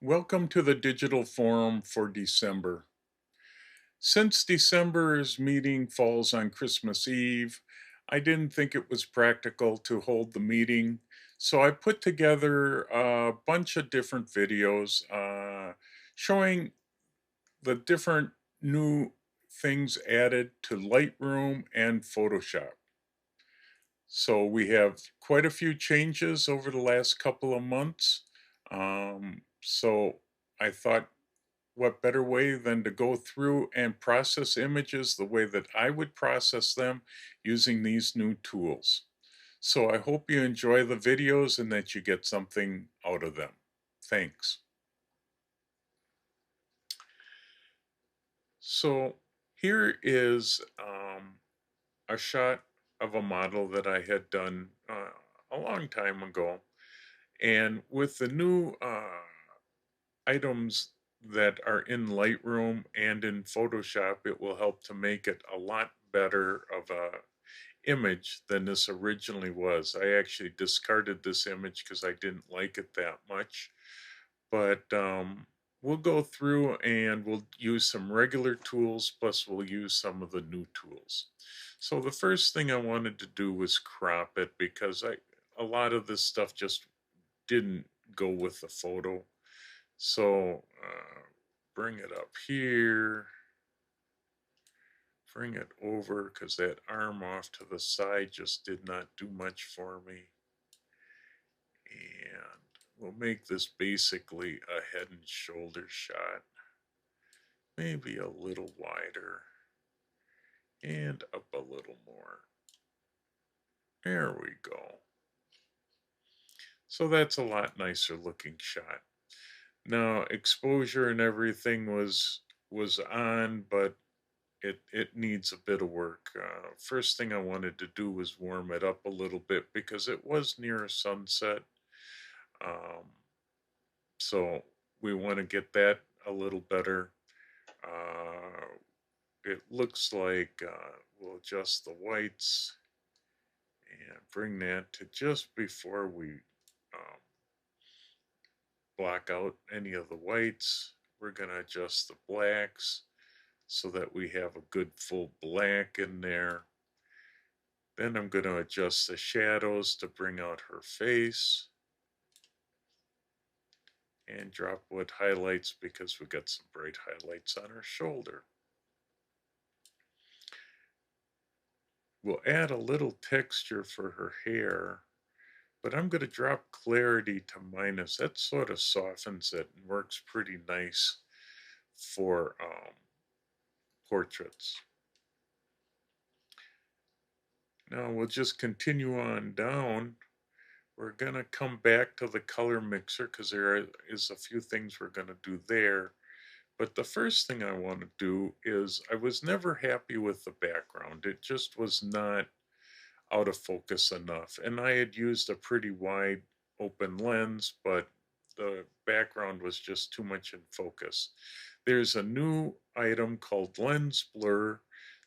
Welcome to the digital forum for December. Since December's meeting falls on Christmas Eve, I didn't think it was practical to hold the meeting, so I put together a bunch of different videos showing the different new things added to Lightroom and Photoshop. So we have quite a few changes over the last couple of months. So I thought, what better way than to go through and process images the way that I would process them using these new tools. So I hope you enjoy the videos and that you get something out of them. Thanks. So here is a shot of a model that I had done a long time ago. And with the new items that are in Lightroom and in Photoshop, it will help to make it a lot better of a image than this originally was. I actually discarded this image because I didn't like it that much. But we'll go through and we'll use some regular tools, plus we'll use some of the new tools. So the first thing I wanted to do was crop it because a lot of this stuff just didn't go with the photo. So bring it up here, bring it over because that arm off to the side just did not do much for me. And we'll make this basically a head and shoulder shot, maybe a little wider and up a little more. There we go. So that's a lot nicer looking shot. Now exposure and everything was on, but it needs a bit of work. First thing I wanted to do was warm it up a little bit because it was near sunset. Um, so we want to get that a little better. Uh, it looks like we'll adjust the whites and bring that to just before we um, block out any of the whites. We're going to adjust the blacks so that we have a good full black in there. Then I'm going to adjust the shadows to bring out her face. And drop with highlights because we got some bright highlights on her shoulder. We'll add a little texture for her hair, but I'm going to drop clarity to minus. That sort of softens it and works pretty nice for portraits. Now we'll just continue on down. We're going to come back to the color mixer because there is a few things we're going to do there. But the first thing I want to do is I was never happy with the background. It just was not out of focus enough. And I had used a pretty wide open lens, but the background was just too much in focus. There's a new item called Lens Blur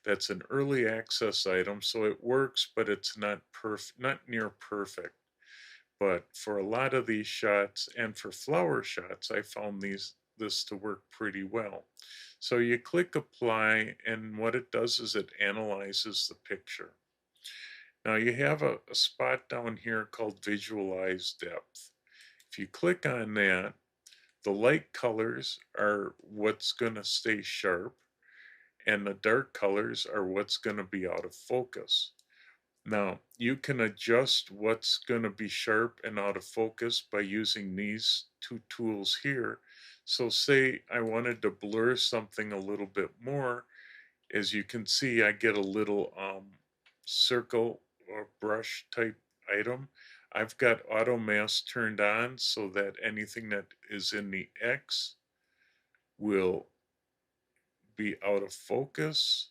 that's an early access item, so it works, but it's not near perfect. But for a lot of these shots and for flower shots, I found this to work pretty well. So you click apply, and what it does is it analyzes the picture. Now you have a spot down here called visualize depth. If you click on that, the light colors are what's going to stay sharp, and the dark colors are what's going to be out of focus. Now, you can adjust what's going to be sharp and out of focus by using these two tools here. So say I wanted to blur something a little bit more. As you can see, I get a little circle or brush type item. I've got auto mask turned on so that anything that is in the X will be out of focus.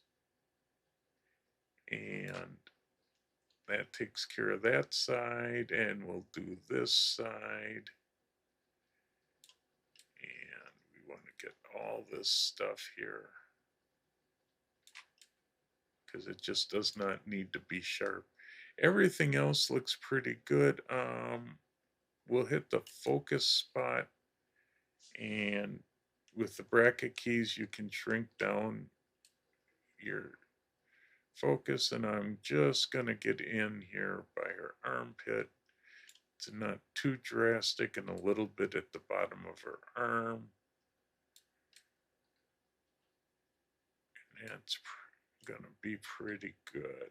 And that takes care of that side, and we'll do this side. And we want to get all this stuff here because it just does not need to be sharp. Everything else looks pretty good. We'll hit the focus spot And with the bracket keys, you can shrink down your focus. And I'm just going to get in here by her armpit. It's not too drastic, and a little bit at the bottom of her arm. And that's going to be pretty good.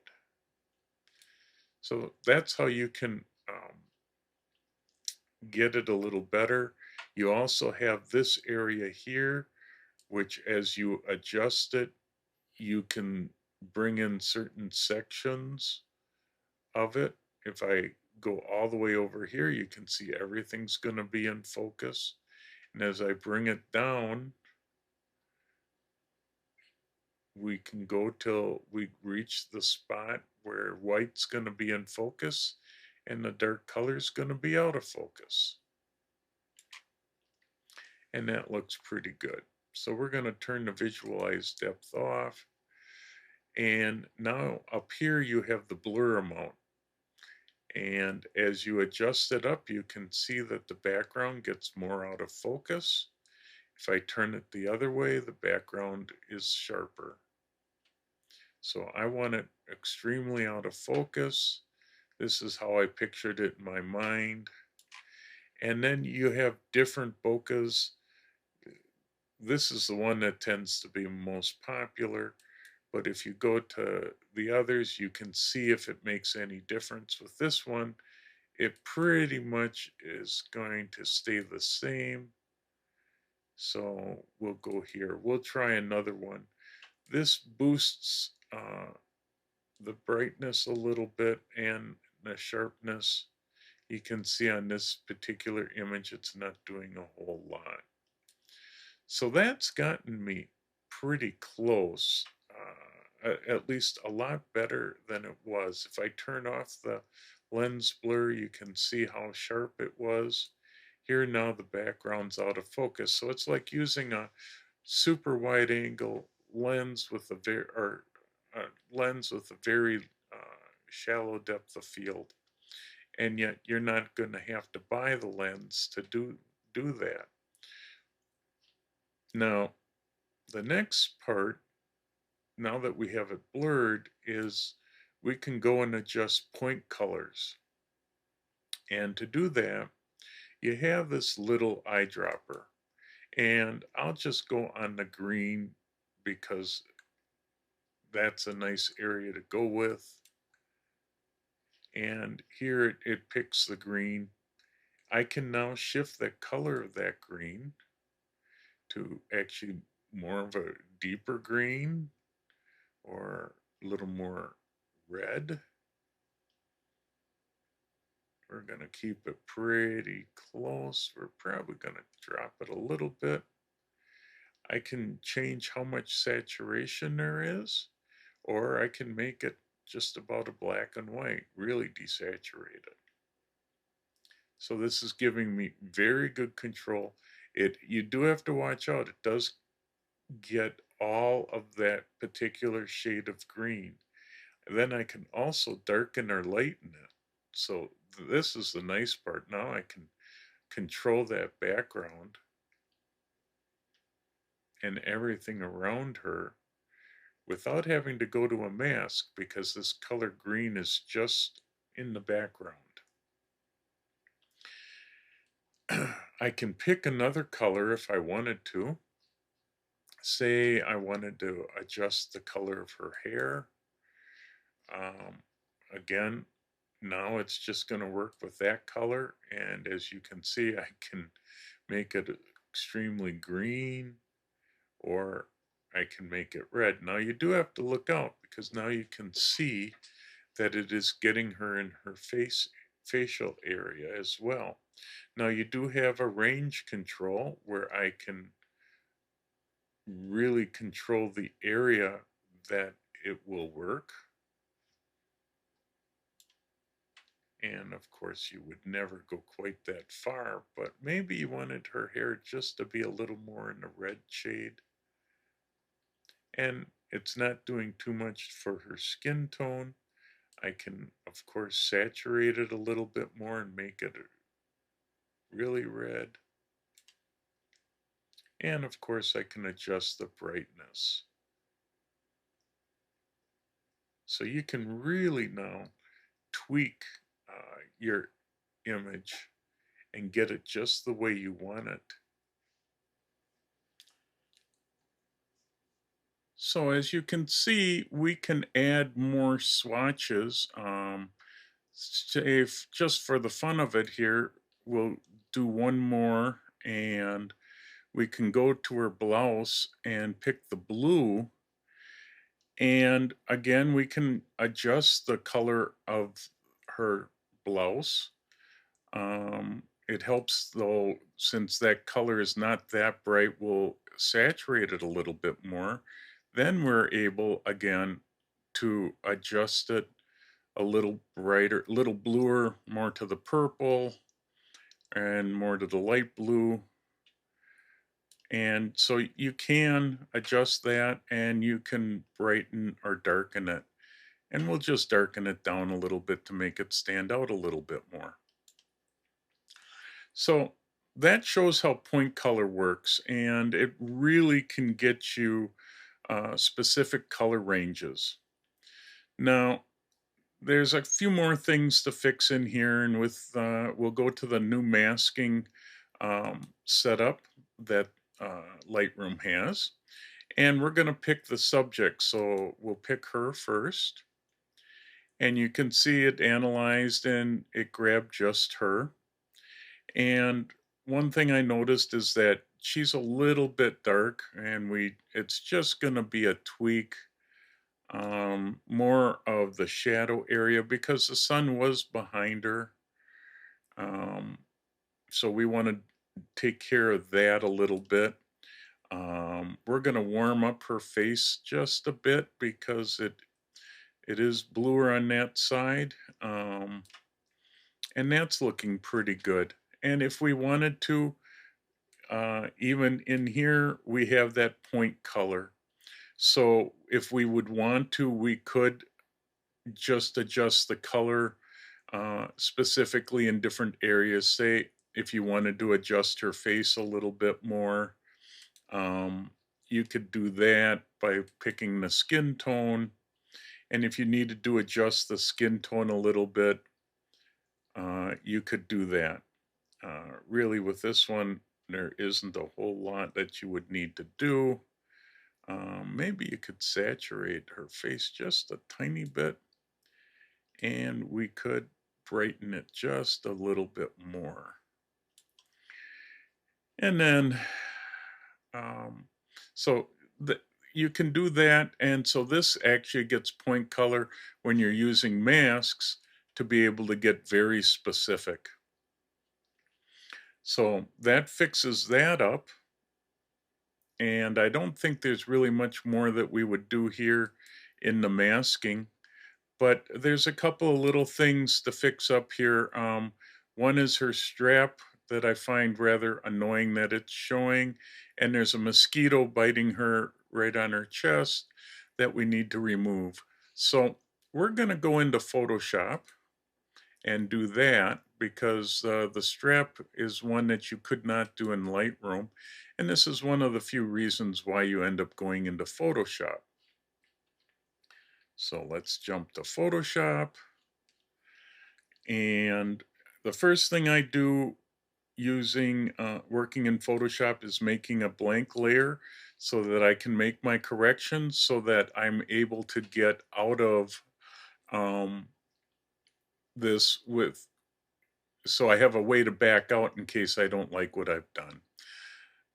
So that's how you can get it a little better. You also have this area here, which as you adjust it, you can bring in certain sections of it. If I go all the way over here, you can see everything's going to be in focus. And as I bring it down, we can go till we reach the spot where white's going to be in focus and the dark color is going to be out of focus. And that looks pretty good. So we're going to turn the visualize depth off. And now up here you have the blur amount. And as you adjust it up, you can see that the background gets more out of focus. If I turn it the other way, the background is sharper. So I want it extremely out of focus. This is how I pictured it in my mind. And then you have different bokehs. This is the one that tends to be most popular. But if you go to the others, you can see if it makes any difference. With this one, it pretty much is going to stay the same. So we'll go here. We'll try another one. This boosts the brightness a little bit and the sharpness. You can see on this particular image, it's not doing a whole lot. So that's gotten me pretty close, at least a lot better than it was. If I turn off the lens blur, you can see how sharp it was. Here now the background's out of focus. So it's like using a super wide angle lens with a very shallow depth of field. And yet you're not going to have to buy the lens to do that. Now, the next part, now that we have it blurred, is we can go and adjust point colors. And to do that, you have this little eyedropper. And I'll just go on the green because that's a nice area to go with. And here it picks the green. I can now shift the color of that green to actually more of a deeper green or a little more red. We're going to keep it pretty close. We're probably going to drop it a little bit. I can change how much saturation there is, or I can make it just about a black and white, really desaturated. So this is giving me very good control. You do have to watch out. It does get all of that particular shade of green. And then I can also darken or lighten it. So this is the nice part. Now I can control that background and everything around her without having to go to a mask because this color green is just in the background. I can pick another color if I wanted to. Say I wanted to adjust the color of her hair. Um, Again, now it's just going to work with that color. And as you can see, I can make it extremely green or I can make it red. Now you do have to look out because now you can see that it is getting her in her facial area as well. Now you do have a range control where I can really control the area that it will work. And of course, you would never go quite that far, but maybe you wanted her hair just to be a little more in the red shade. And it's not doing too much for her skin tone. I can, of course, saturate it a little bit more and make it really red. And of course, I can adjust the brightness. So you can really now tweak your image and get it just the way you want it. So as you can see, we can add more swatches. Say if just for the fun of it here, we'll do one more and we can go to her blouse and pick the blue. And again, we can adjust the color of her blouse. It helps though, since that color is not that bright, we'll saturate it a little bit more. Then we're able again to adjust it a little brighter, little bluer, more to the purple and more to the light blue. And so you can adjust that and you can brighten or darken it. And we'll just darken it down a little bit to make it stand out a little bit more. So that shows how point color works, and it really can get you specific color ranges. Now, there's a few more things to fix in here, and we'll go to the new masking setup that Lightroom has, and we're going to pick the subject. So we'll pick her first, and you can see it analyzed, and it grabbed just her. And one thing I noticed is that she's a little bit dark, and it's just going to be a tweak, more of the shadow area because the sun was behind her. Um, so we want to take care of that a little bit. We're going to warm up her face just a bit because it is bluer on that side. And that's looking pretty good. And if we wanted to, even in here, we have that point color. So if we would want to, we could just adjust the color specifically in different areas. Say, if you wanted to adjust her face a little bit more, you could do that by picking the skin tone. And if you needed to adjust the skin tone a little bit, you could do that. Really, with this one, there isn't a whole lot that you would need to do. Maybe you could saturate her face just a tiny bit, and we could brighten it just a little bit more. And then, um, so the, you can do that. And so this actually gets point color when you're using masks to be able to get very specific. So that fixes that up. And I don't think there's really much more that we would do here in the masking, but there's a couple of little things to fix up here. One is her strap that I find rather annoying that it's showing, and there's a mosquito biting her right on her chest that we need to remove. So we're going to go into Photoshop and do that because the strap is one that you could not do in Lightroom. And this is one of the few reasons why you end up going into Photoshop. So let's jump to Photoshop. And the first thing I do using working in Photoshop is making a blank layer so that I can make my corrections so that I'm able to get out of um, this with, so I have a way to back out in case I don't like what I've done,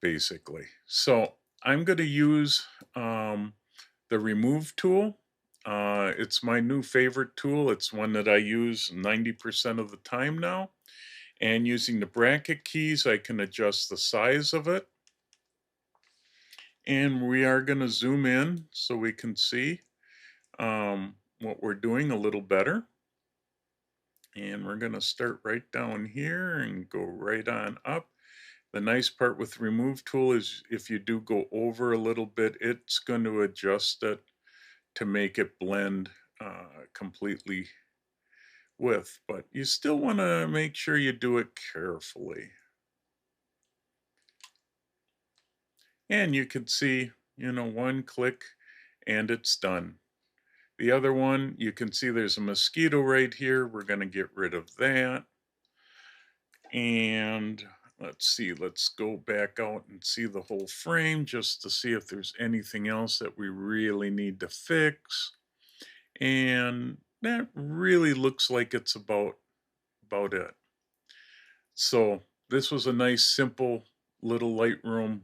basically. So I'm going to use the remove tool. It's my new favorite tool. It's one that I use 90% of the time now. And using the bracket keys, I can adjust the size of it. And we are going to zoom in so we can see what we're doing a little better. And we're going to start right down here and go right on up. The nice part with the remove tool is if you do go over a little bit, it's going to adjust it to make it blend completely with. But you still want to make sure you do it carefully. And you can see, one click and it's done. The other one, you can see there's a mosquito right here. We're going to get rid of that. And let's see, let's go back out and see the whole frame just to see if there's anything else that we really need to fix. And that really looks like it's about it. So this was a nice, simple little Lightroom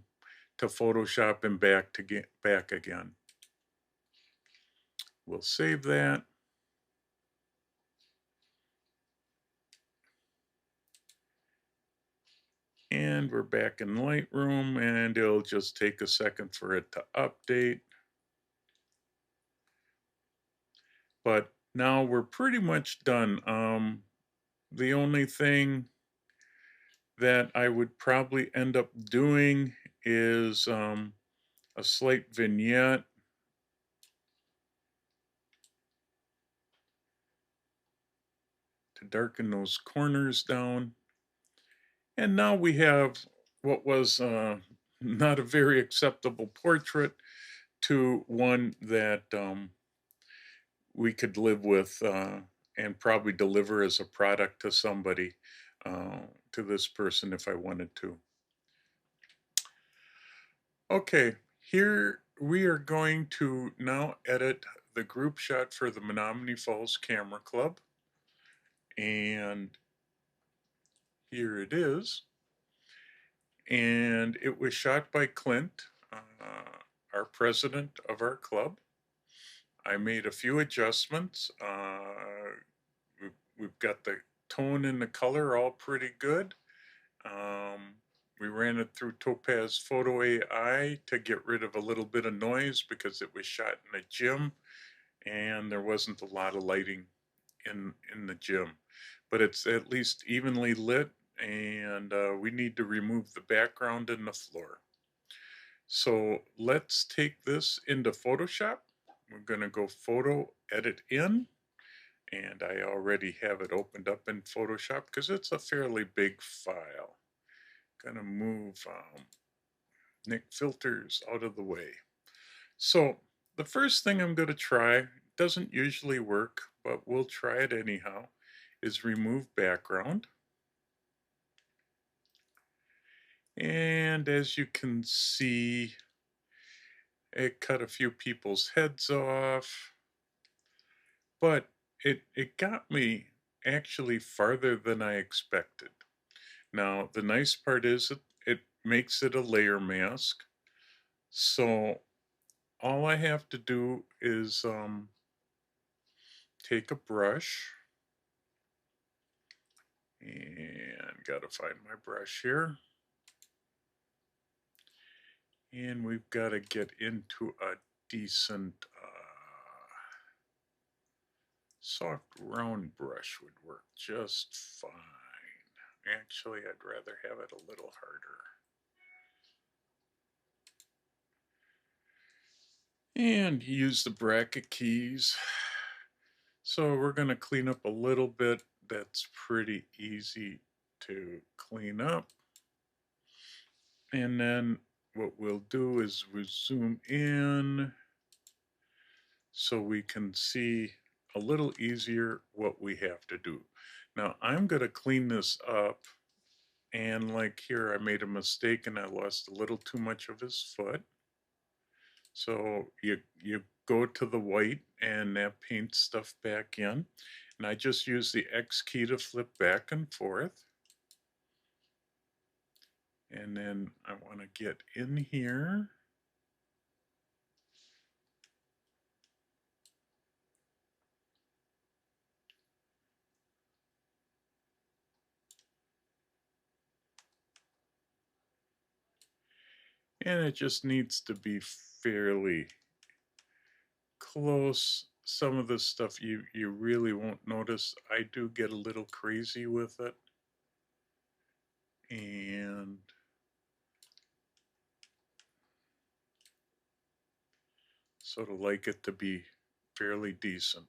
to Photoshop and back to get back again. We'll save that. And we're back in Lightroom, and it'll just take a second for it to update. But now we're pretty much done. The only thing that I would probably end up doing is a slight vignette. To darken those corners down. And now we have what was not a very acceptable portrait to one that we could live with and probably deliver as a product to somebody, to this person if I wanted to. Okay, here we are going to now edit the group shot for the Menominee Falls Camera Club. And here it is. And it was shot by Clint, our president of our club. I made a few adjustments. We've got the tone and the color all pretty good. We ran it through Topaz Photo AI to get rid of a little bit of noise because it was shot in a gym and there wasn't a lot of lighting in the gym. But it's at least evenly lit, and we need to remove the background and the floor. So let's take this into Photoshop. We're going to go Photo, Edit In, and I already have it opened up in Photoshop because it's a fairly big file. Going to move Nick Filters out of the way. So the first thing I'm going to try, doesn't usually work, but we'll try it anyhow, is remove background. And as you can see, it cut a few people's heads off, but it got me actually farther than I expected. Now, the nice part is it makes it a layer mask. So all I have to do is take a brush, and gotta find my brush here. And we've got to get into a decent soft round brush would work just fine. Actually, I'd rather have it a little harder. And use the bracket keys. So we're going to clean up a little bit. That's pretty easy to clean up. And then what we'll do is we zoom in so we can see a little easier what we have to do. Now I'm going to clean this up, and like here I made a mistake and I lost a little too much of his foot. So you go to the white and that paints stuff back in, and I just use the X key to flip back and forth. And then I want to get in here. And it just needs to be fairly close. Some of this stuff you really won't notice. I do get a little crazy with it. And sort of like it to be fairly decent.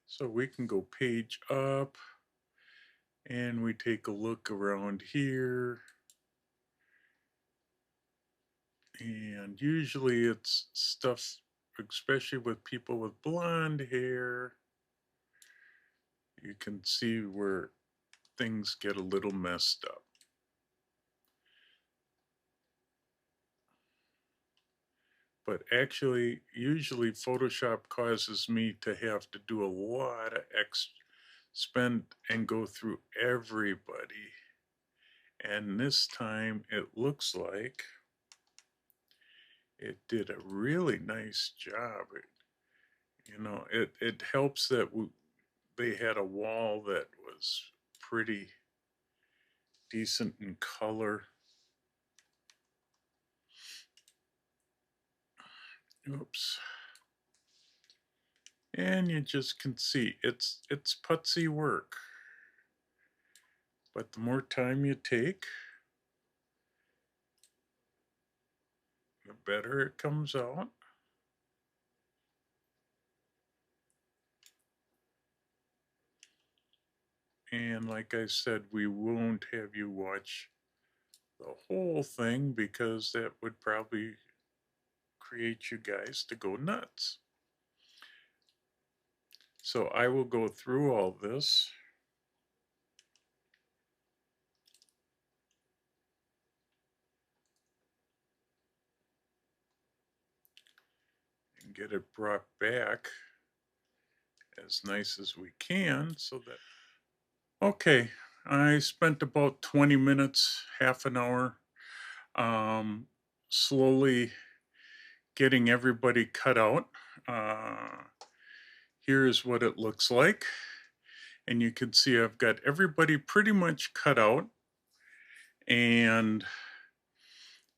So we can go page up and we take a look around here. And usually it's stuff, especially with people with blonde hair, you can see where things get a little messed up. But actually, usually Photoshop causes me to have to do a lot of spend and go through everybody. And this time it looks like it did a really nice job. It helps that they had a wall that was pretty decent in color. Oops. And you just can see it's putsy work. But the more time you take, the better it comes out. And like I said, we won't have you watch the whole thing because that would probably create you guys to go nuts. So I will go through all this. And get it brought back as nice as we can so that okay, I spent about 20 minutes, half an hour, um, slowly getting everybody cut out. Uh, Here's what it looks like. And you can see I've got everybody pretty much cut out. And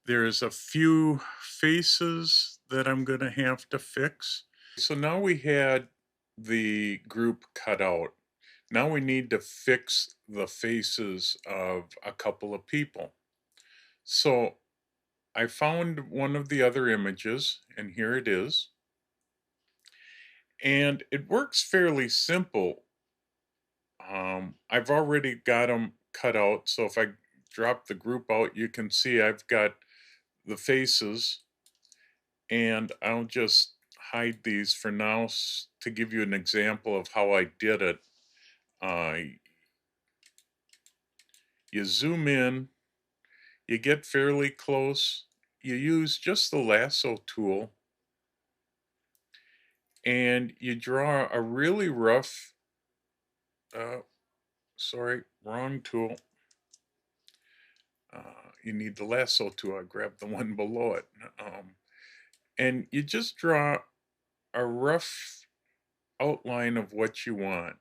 there's a few faces that I'm going to have to fix. So now we had the group cut out. Now we need to fix the faces of a couple of people. So I found one of the other images, and here it is. And it works fairly simple. I've already got them cut out, so if I drop the group out, you can see I've got the faces, and I'll just hide these for now to give you an example of how I did it. Uh, you zoom in, you get fairly close, you use just the lasso tool, and you draw a really rough, sorry, wrong tool. You need the lasso tool. I grabbed the one below it. And you just draw a rough outline of what you want.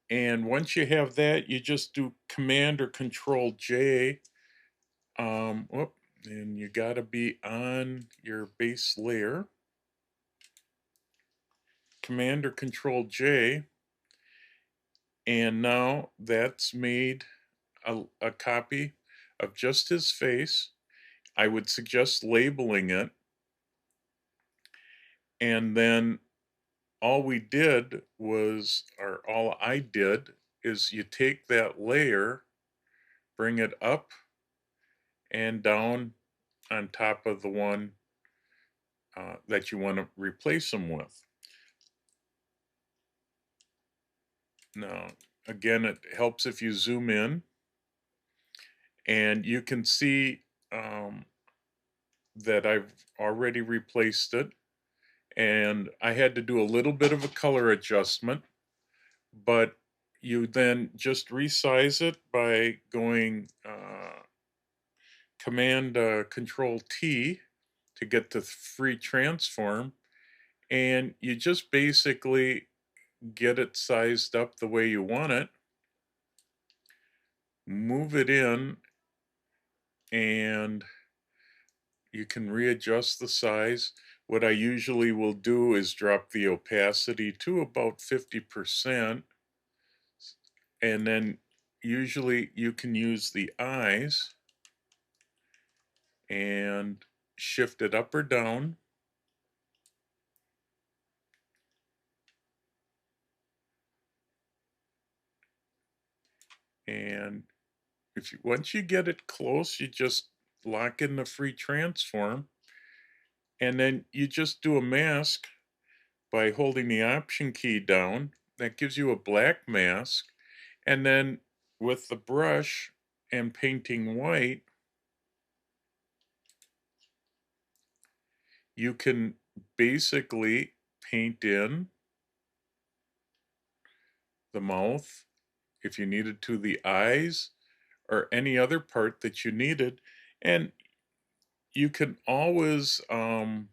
And once you have that, you just do Command or Control J. And you got to be on your base layer. Command or Control J. And now that's made a copy of just his face. I would suggest labeling it. And then all we did was, or all I did, is you take that layer, bring it up and down on top of the one that you want to replace them with. Now, again, it helps if you zoom in, and you can see that I've already replaced it, and I had to do a little bit of a color adjustment, but you then just resize it by going Command Control T to get the free transform, and you just basically get it sized up the way you want it, move it in, and you can readjust the size. What I usually will do is drop the opacity to about 50%, and then usually you can use the eyes and shift it up or down. And once you get it close, you just lock in the free transform, and then you just do a mask by holding the option key down. That gives you a black mask, and then with the brush and painting white, you can basically paint in the mouth, if you needed to, the eyes, or any other part that you needed. And you can always, move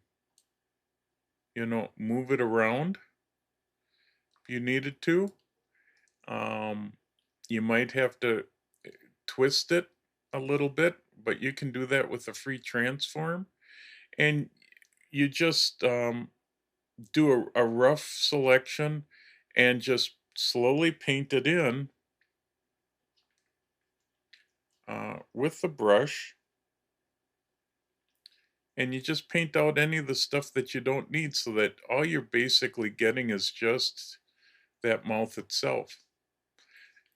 it around if you needed to. Um, you might have to twist it a little bit, but you can do that with a free transform. And you just do a rough selection and just slowly paint it in with the brush. And you just paint out any of the stuff that you don't need, so that all you're basically getting is just that mouth itself.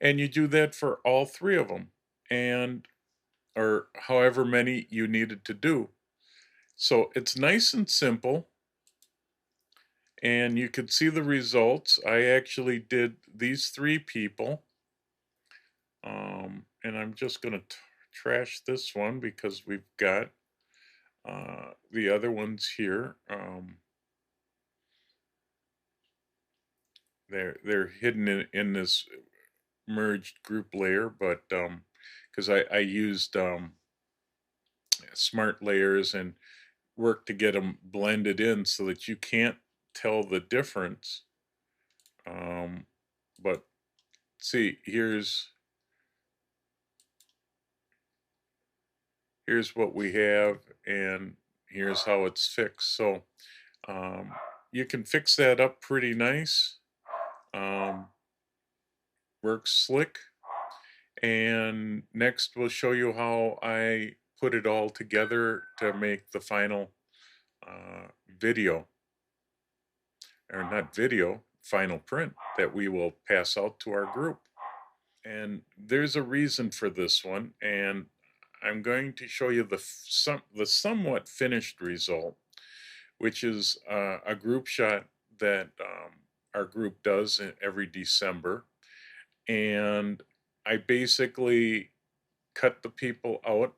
And you do that for all three of them, and or however many you needed to do. So it's nice and simple, and you could see the results. I actually did these three people, and I'm just going to trash this one because we've got the other ones here. They're hidden in this merged group layer, but because I used smart layers and worked to get them blended in so that you can't tell the difference. But see, here's what we have, and here's how it's fixed. So um, you can fix that up pretty nice. Works slick. And next we'll show you how I put it all together to make the final video, or not video, final print that we will pass out to our group. And there's a reason for this one, and I'm going to show you the somewhat finished result, which is a group shot that our group does every December. And I basically cut the people out.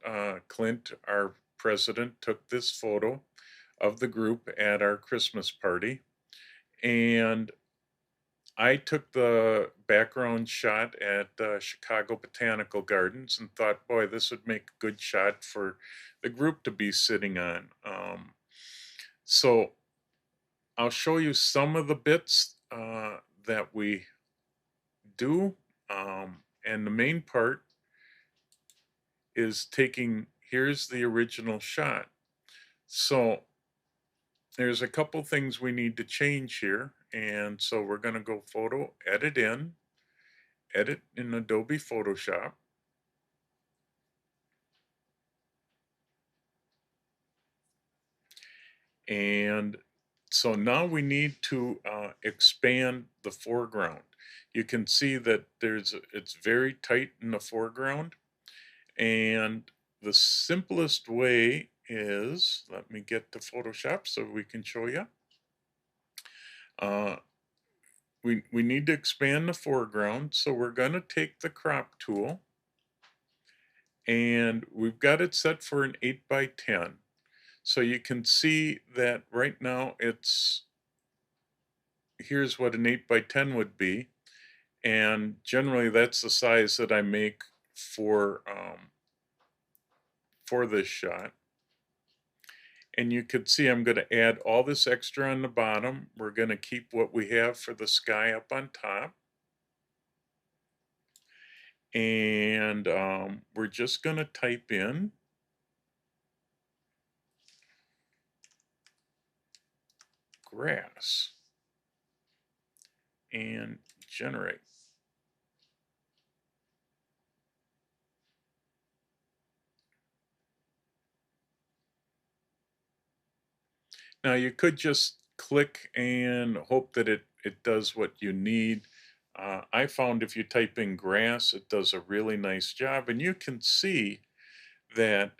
Clint, our president, took this photo of the group at our Christmas party, and I took the background shot at Chicago Botanical Gardens and thought, boy, this would make a good shot for the group to be sitting on. So I'll show you some of the bits that we do. And the main part is here's the original shot. So there's a couple things we need to change here. And so we're going to go photo, edit in Adobe Photoshop. And so now we need to expand the foreground. You can see that it's very tight in the foreground. And the simplest way is, let me get to Photoshop so we can show you. We need to expand the foreground, so we're going to take the crop tool, and we've got it set for an 8 by 10. So you can see that right now here's what an 8 by 10 would be, and generally that's the size that I make for this shot. And you could see I'm going to add all this extra on the bottom. We're going to keep what we have for the sky up on top. And we're just going to type in grass and generate. Now you could just click and hope that it does what you need. I found if you type in grass, it does a really nice job, and you can see that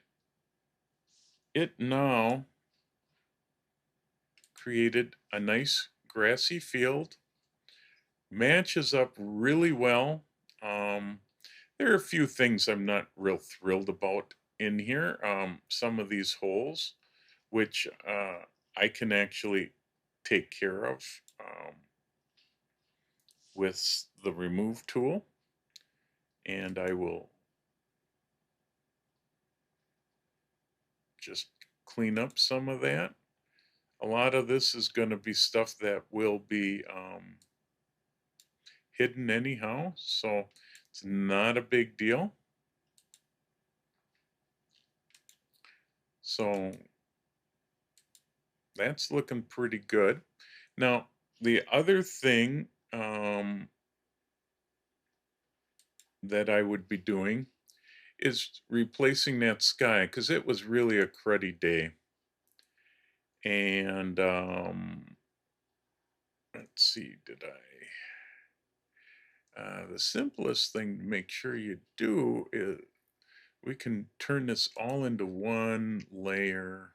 it now created a nice grassy field, matches up really well. Um, there are a few things I'm not real thrilled about in here. Some of these holes, which I can actually take care of with the remove tool, and I will just clean up some of that. A lot of this is going to be stuff that will be hidden anyhow, so it's not a big deal. So that's looking pretty good. Now, the other thing that I would be doing is replacing that sky because it was really a cruddy day. And let's see, did I? The simplest thing to make sure you do is we can turn this all into one layer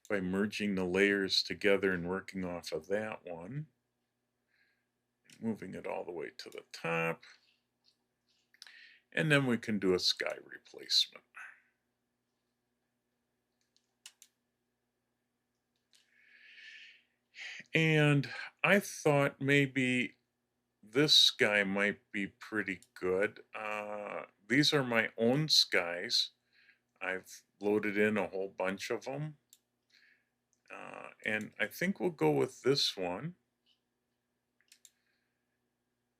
by merging the layers together and working off of that one. Moving it all the way to the top. And then we can do a sky replacement. And I thought maybe this sky might be pretty good. These are my own skies. I've loaded in a whole bunch of them. And I think we'll go with this one.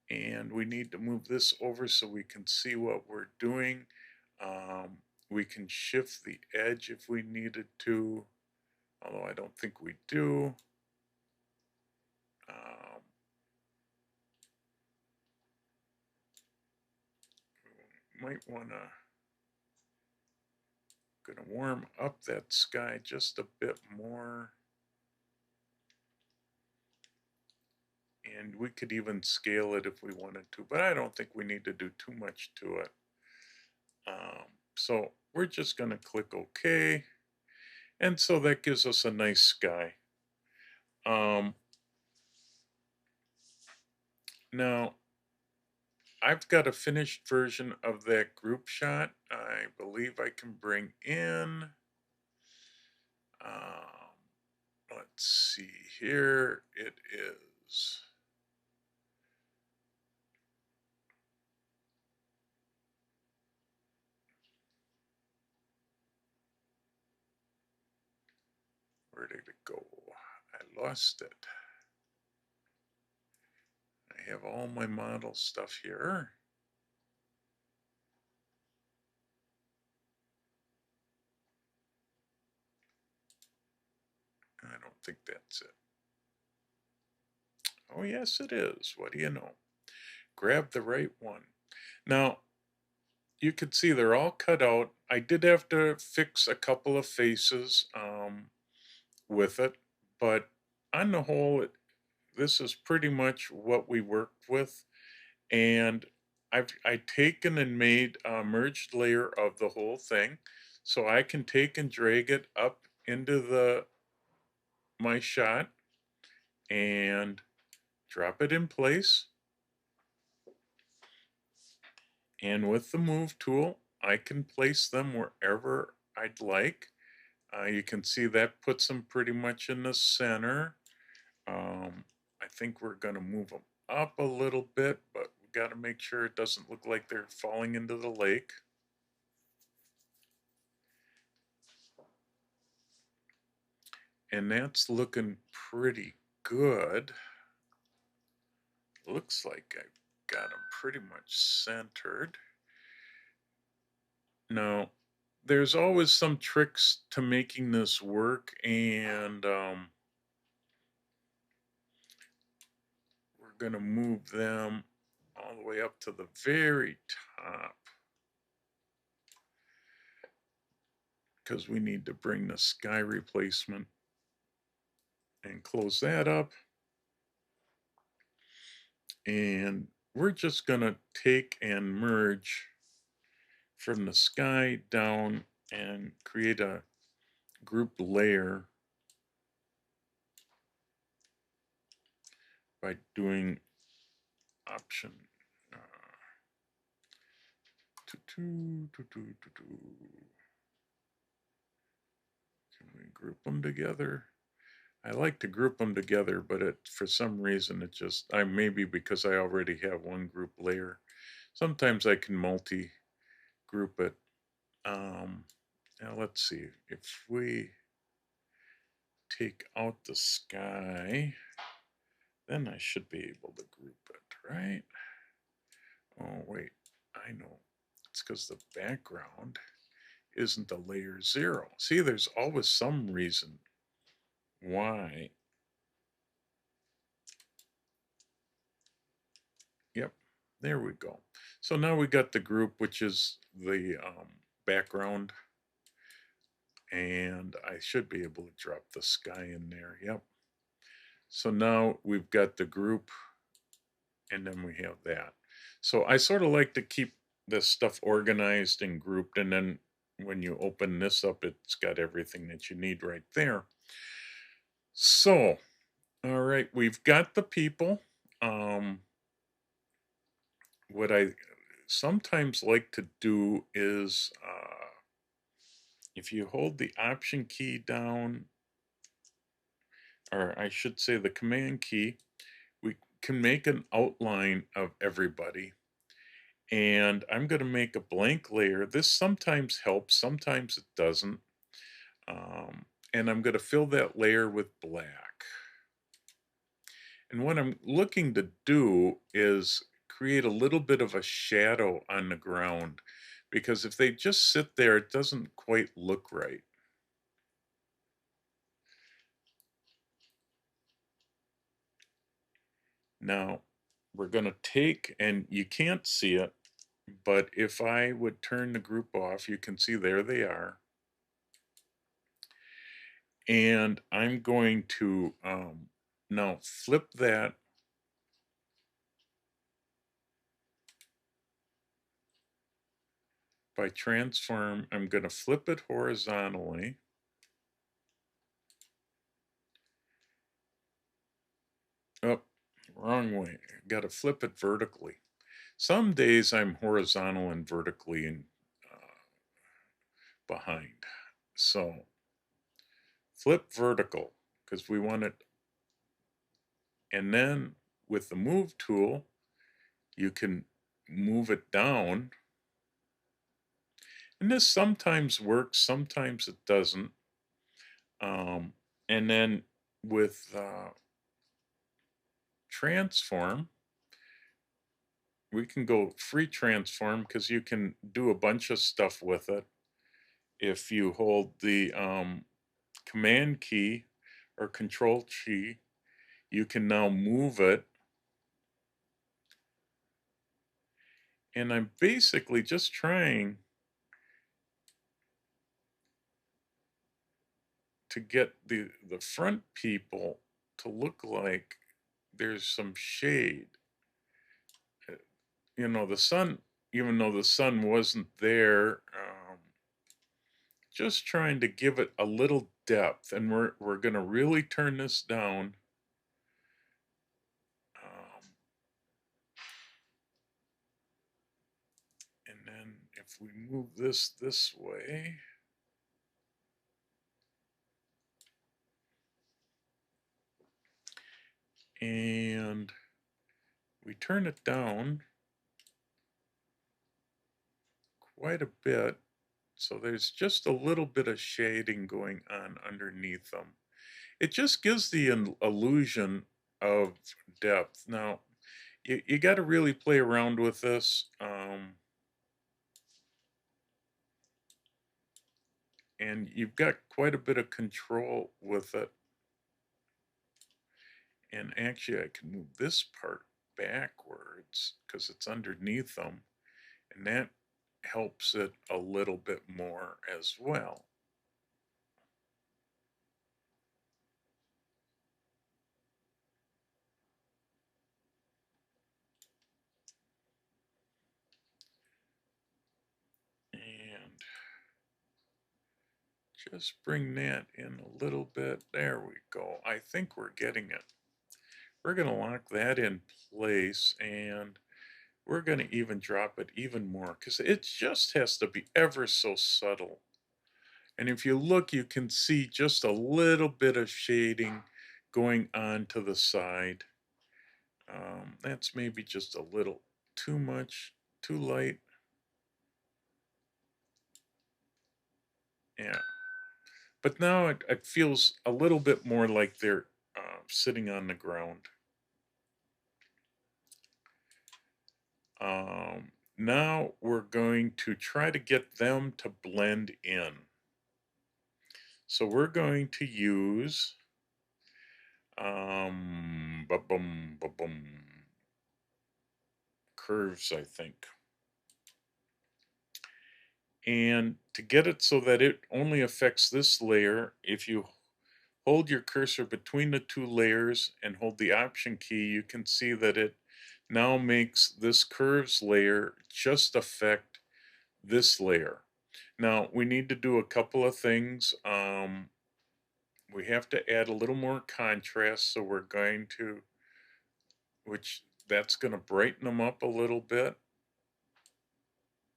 And we need to move this over so we can see what we're doing. We can shift the edge if we needed to, although I don't think we do. Might want to gonna warm up that sky just a bit more. And we could even scale it if we wanted to, but I don't think we need to do too much to it. So we're just gonna click OK. And so that gives us a nice sky. Now, I've got a finished version of that group shot. I believe I can bring in, let's see here, it is. Where did it go? I lost it. I have all my model stuff here. I don't think that's it. Oh, yes, it is. What do you know? Grab the right one. Now, you can see they're all cut out. I did have to fix a couple of faces with it, but on the whole, this is pretty much what we worked with. And I taken and made a merged layer of the whole thing, so I can take and drag it up into my shot and drop it in place. And with the move tool, I can place them wherever I'd like. You can see that puts them pretty much in the center. I think we're going to move them up a little bit, but we got to make sure it doesn't look like they're falling into the lake. And that's looking pretty good. Looks like I got them pretty much centered. Now, there's always some tricks to making this work, and we're going to move them all the way up to the very top because we need to bring the sky replacement and close that up. And we're just going to take and merge from the sky down and create a group layer by doing option can we group them together? I like to group them together, but for some reason it just, maybe because I already have one group layer. Sometimes I can multi group it. Now let's see, if we take out the sky, then I should be able to group it, right? Oh, wait, I know. It's because the background isn't a layer 0. See, there's always some reason why. Yep, there we go. So now we got the group, which is the background, and I should be able to drop the sky in there. Yep. So now we've got the group, and then we have that. So I sort of like to keep this stuff organized and grouped, and then when you open this up, it's got everything that you need right there. So, all right, we've got the people. What I sometimes like to do is if you hold the option key down, or I should say the command key, we can make an outline of everybody. And I'm going to make a blank layer. This sometimes helps, sometimes it doesn't. And I'm going to fill that layer with black. And what I'm looking to do is create a little bit of a shadow on the ground, because if they just sit there, it doesn't quite look right. Now, we're going to take, and you can't see it, but if I would turn the group off, you can see there they are. And I'm going to now flip that by transform. I'm going to flip it horizontally. Oh, wrong way. Got to flip it vertically. Some days I'm horizontal and vertically and behind. So flip vertical because we want it. And then with the move tool, you can move it down. And this sometimes works, sometimes it doesn't. And then with transform, we can go free transform because you can do a bunch of stuff with it. If you hold the command key or control key, you can now move it. And I'm basically just trying to get the front people to look like there's some shade. You know, the sun, even though the sun wasn't there, just trying to give it a little depth. And we're going to really turn this down. And then if we move this way, and we turn it down quite a bit, so there's just a little bit of shading going on underneath them. It just gives the illusion of depth. Now, you got to really play around with this. And you've got quite a bit of control with it. And actually, I can move this part backwards because it's underneath them. And that helps it a little bit more as well. Just bring that in a little bit. There we go. I think we're getting it. We're going to lock that in place, and we're going to even drop it even more because it just has to be ever so subtle. And if you look, you can see just a little bit of shading going on to the side. That's maybe just a little too much, too light. Yeah. But now it feels a little bit more like they're sitting on the ground. Now we're going to try to get them to blend in. So we're going to use ba-bum, ba-bum, curves, I think. And to get it so that it only affects this layer, if you hold your cursor between the two layers and hold the Option key, you can see that it now makes this curves layer just affect this layer. Now we need to do a couple of things. We have to add a little more contrast, so we're going to, which that's going to brighten them up a little bit.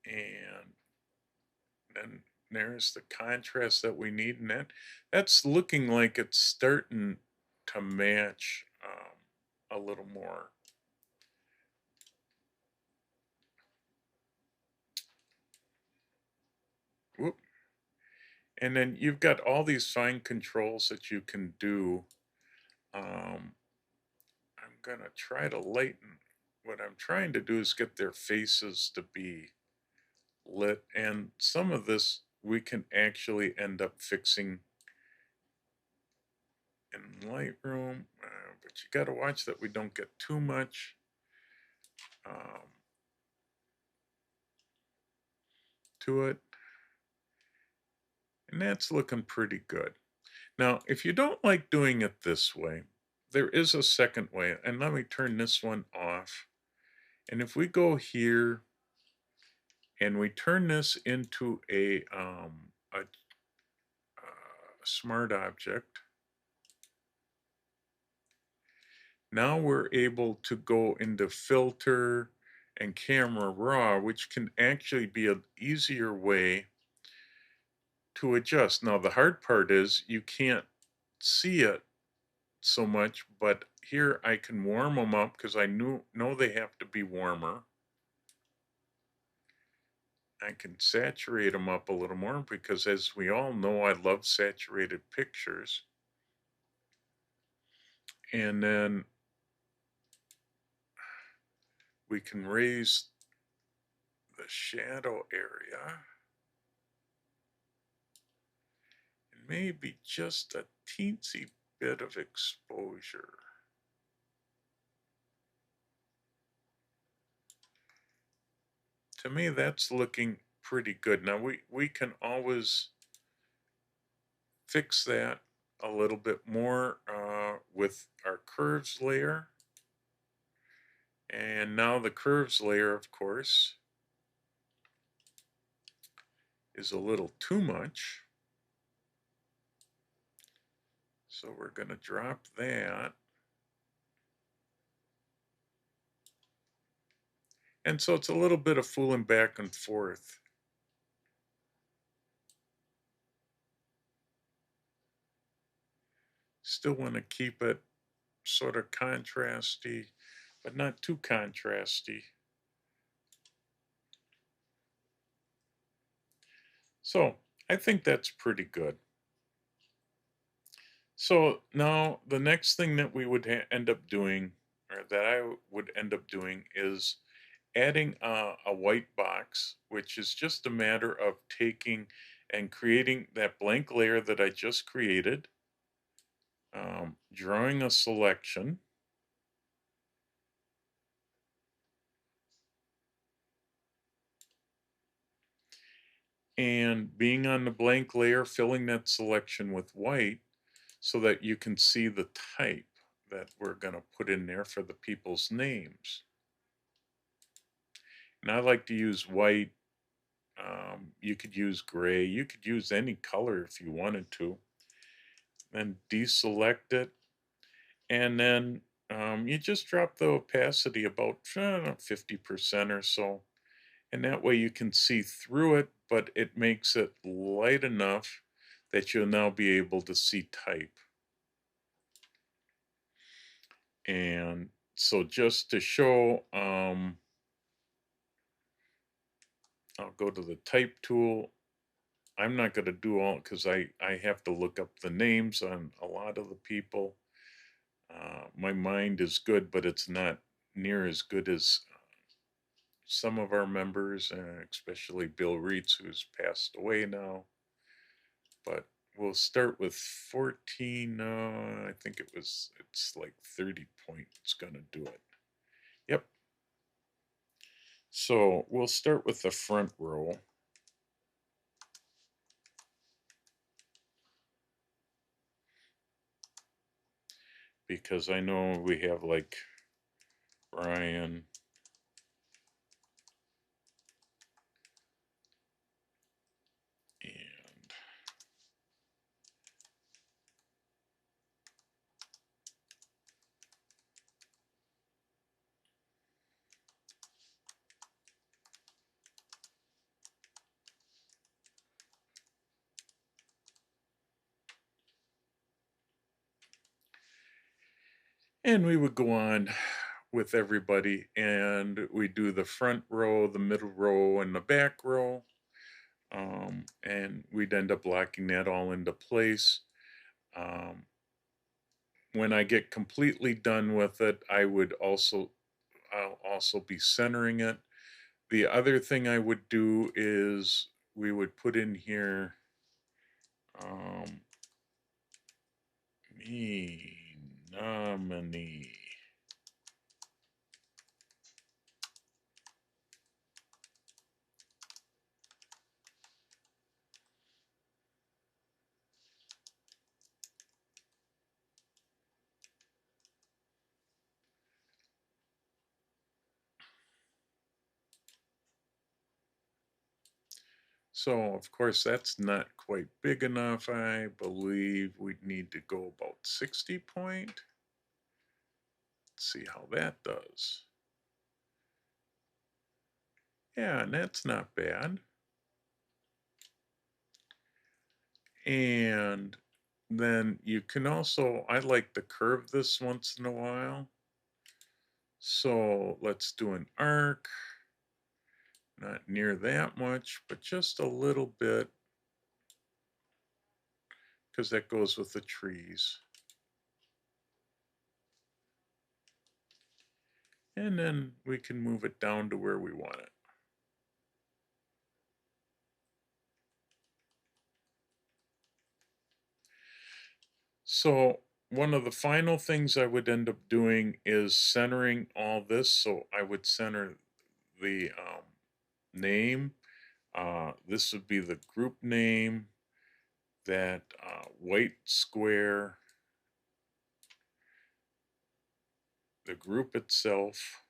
And then there's the contrast that we need, and that's looking like it's starting to match a little more. Whoop. And then you've got all these fine controls that you can do. I'm gonna try to lighten. What I'm trying to do is get their faces to be lit, and some of this we can actually end up fixing in Lightroom, but you got to watch that we don't get too much to it. And that's looking pretty good. Now, if you don't like doing it this way, there is a second way. And let me turn this one off. And if we go here and we turn this into a smart object, now we're able to go into filter and camera raw, which can actually be an easier way to adjust. Now, the hard part is you can't see it so much, but here I can warm them up because I know they have to be warmer. I can saturate them up a little more because, as we all know, I love saturated pictures. And then we can raise the shadow area and maybe just a teensy bit of exposure. To me, that's looking pretty good. Now, we can always fix that a little bit more with our curves layer. And now the curves layer, of course, is a little too much. So we're going to drop that. And so it's a little bit of fooling back and forth. Still want to keep it sort of contrasty, but not too contrasty. So I think that's pretty good. So now the next thing that we would end up doing, or that I would end up doing, is adding a white box, which is just a matter of taking and creating that blank layer that I just created, drawing a selection, and being on the blank layer, filling that selection with white so that you can see the type that we're going to put in there for the people's names. And I like to use white You could use gray. You could use any color if you wanted to. Then deselect it. And then you just drop the opacity about 50% or so. And that way you can see through it, but it makes it light enough that you'll now be able to see type. And so just to show, I'll go to the type tool. I'm not going to do all because I have to look up the names on a lot of the people. My mind is good, but it's not near as good as some of our members, especially Bill Reitz, who's passed away now. But we'll start with 14. I think it's like 30 point. It's going to do it. Yep. So we'll start with the front row. Because I know we have like Brian. And we would go on with everybody, and we do the front row, the middle row, and the back row. And we'd end up locking that all into place. When I get completely done with it, I'll also be centering it. The other thing I would do is we would put in here me nominee. So, of course, that's not quite big enough. I believe we'd need to go about 60 point. Let's see how that does. Yeah, and that's not bad. And then you can also, I like to curve this once in a while. So let's do an arc. Not near that much, but just a little bit, because that goes with the trees. And then we can move it down to where we want it. So one of the final things I would end up doing is centering all this. So I would center the name. This would be the group name, that white square, the group itself.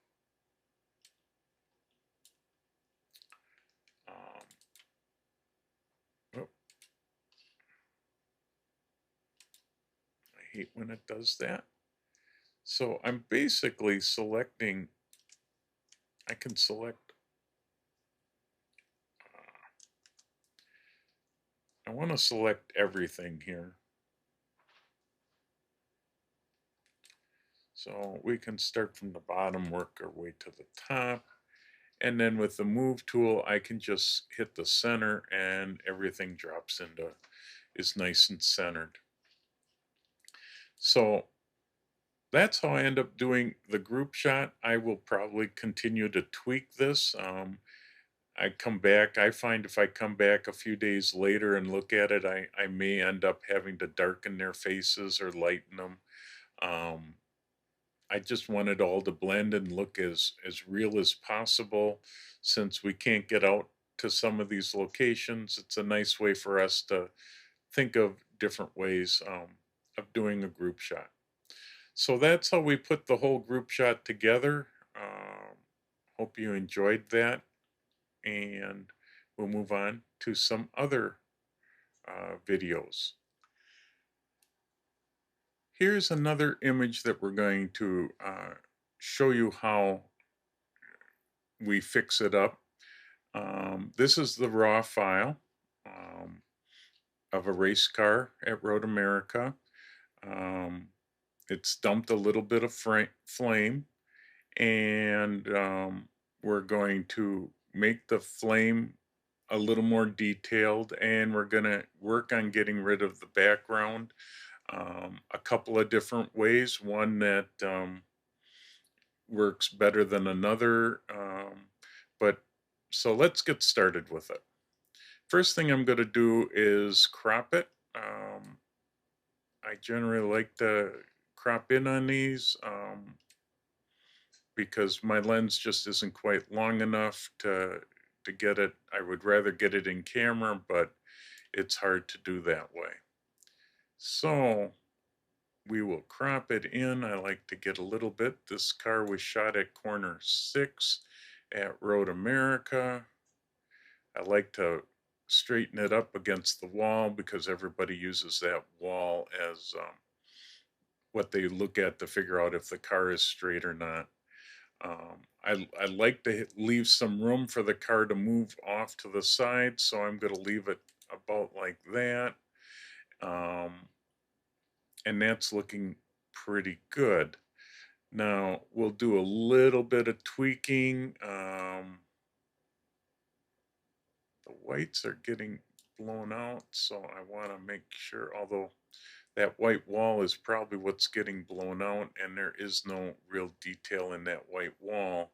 Um, oh, I hate when it does that. So I'm basically selecting, I can select, I want to select everything here. So we can start from the bottom, work our way to the top. And then with the move tool, I can just hit the center and everything drops into, is nice and centered. So that's how I end up doing the group shot. I will probably continue to tweak this. I come back, I find if I come back a few days later and look at it, I may end up having to darken their faces or lighten them. Um, I just want it all to blend and look as real as possible. Since we can't get out to some of these locations, it's a nice way for us to think of different ways of doing a group shot. So that's how we put the whole group shot together. Hope you enjoyed that, and we'll move on to some other videos. Here's another image that we're going to show you how we fix it up. This is the raw file of a race car at Road America. It's dumped a little bit of flame, and we're going to make the flame a little more detailed, and we're going to work on getting rid of the background a couple of different ways. One that works better than another, but so let's get started with it. First thing I'm going to do is crop it. I generally like to crop in on these because my lens just isn't quite long enough to get it. I would rather get it in camera, but it's hard to do that way. So we will crop it in. I like to get a little bit. This car was shot at corner 6 at Road America. I like to straighten it up against the wall because everybody uses that wall as what they look at to figure out if the car is straight or not. I like to leave some room for the car to move off to the side, so I'm going to leave it about like that. And that's looking pretty good. Now we'll do a little bit of tweaking. The whites are getting blown out, so I want to make sure, although that white wall is probably what's getting blown out, and there is no real detail in that white wall.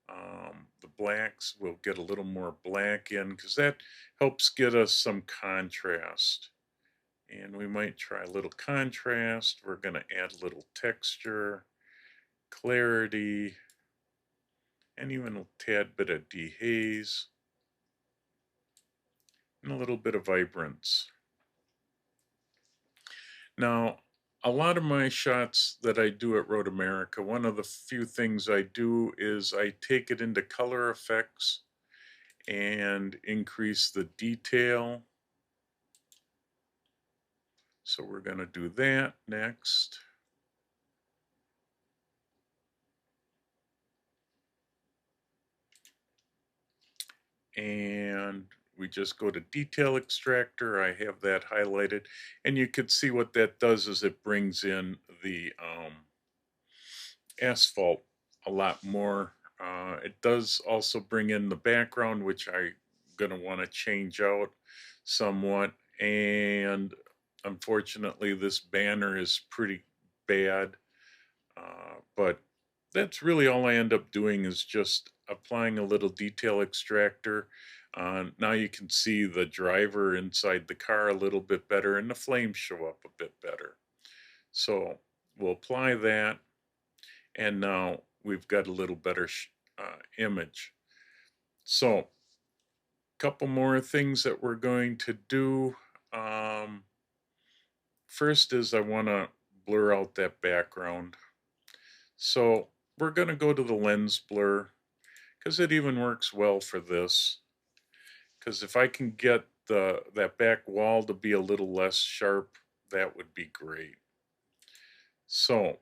The blacks will get a little more black in because that helps get us some contrast. And we might try a little contrast. We're going to add a little texture, clarity, and even a tad bit of dehaze, and a little bit of vibrance. Now, a lot of my shots that I do at Road America, one of the few things I do is I take it into color effects and increase the detail. So we're going to do that next. And we just go to detail extractor. I have that highlighted, and you can see what that does is it brings in the asphalt a lot more. It does also bring in the background, which I'm going to want to change out somewhat. And unfortunately, this banner is pretty bad. But that's really all I end up doing is just applying a little detail extractor. Now you can see the driver inside the car a little bit better, and the flames show up a bit better. So we'll apply that, and now we've got a little better image. So a couple more things that we're going to do. First is I want to blur out that background. So we're going to go to the lens blur because it even works well for this. Because if I can get that back wall to be a little less sharp, that would be great. So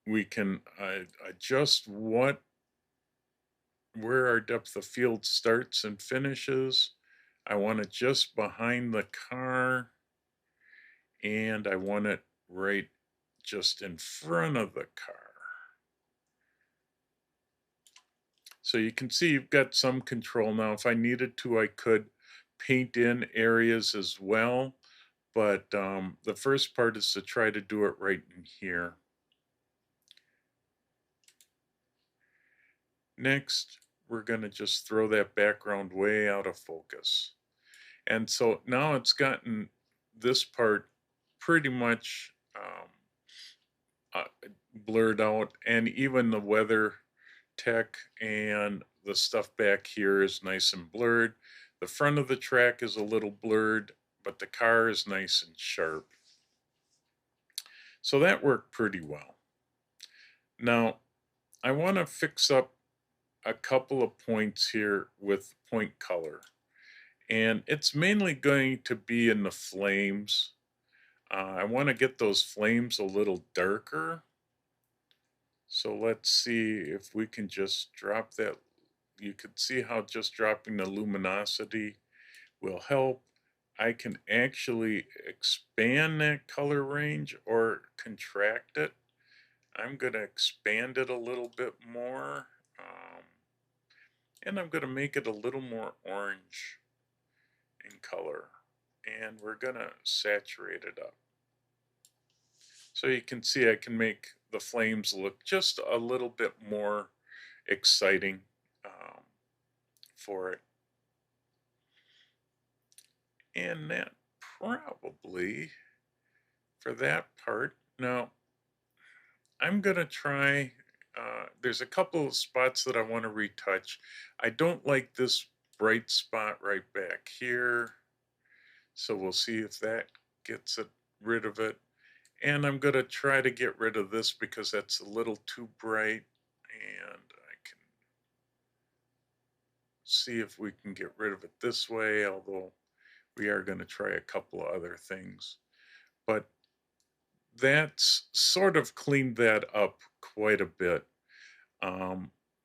we can adjust where our depth of field starts and finishes. I want it just behind the car, and I want it right just in front of the car. So you can see you've got some control now. If I needed to, I could paint in areas as well, but the first part is to try to do it right in here. Next, we're going to just throw that background way out of focus. And so now it's gotten this part pretty much blurred out, and even the weather tech and the stuff back here is nice and blurred. The front of the track is a little blurred, but the car is nice and sharp. So that worked pretty well. Now, I want to fix up a couple of points here with point color. And it's mainly going to be in the flames. I want to get those flames a little darker. So let's see if we can just drop that. You can see how just dropping the luminosity will help. I can actually expand that color range or contract it. I'm going to expand it a little bit more. And I'm going to make it a little more orange in color. And we're going to saturate it up. So you can see I can make the flames look just a little bit more exciting for it. And that probably for that part. Now, I'm going to try, there's a couple of spots that I want to retouch. I don't like this bright spot right back here. So we'll see if that gets rid of it. And I'm going to try to get rid of this because that's a little too bright. And I can see if we can get rid of it this way, although we are going to try a couple of other things. But that's sort of cleaned that up quite a bit.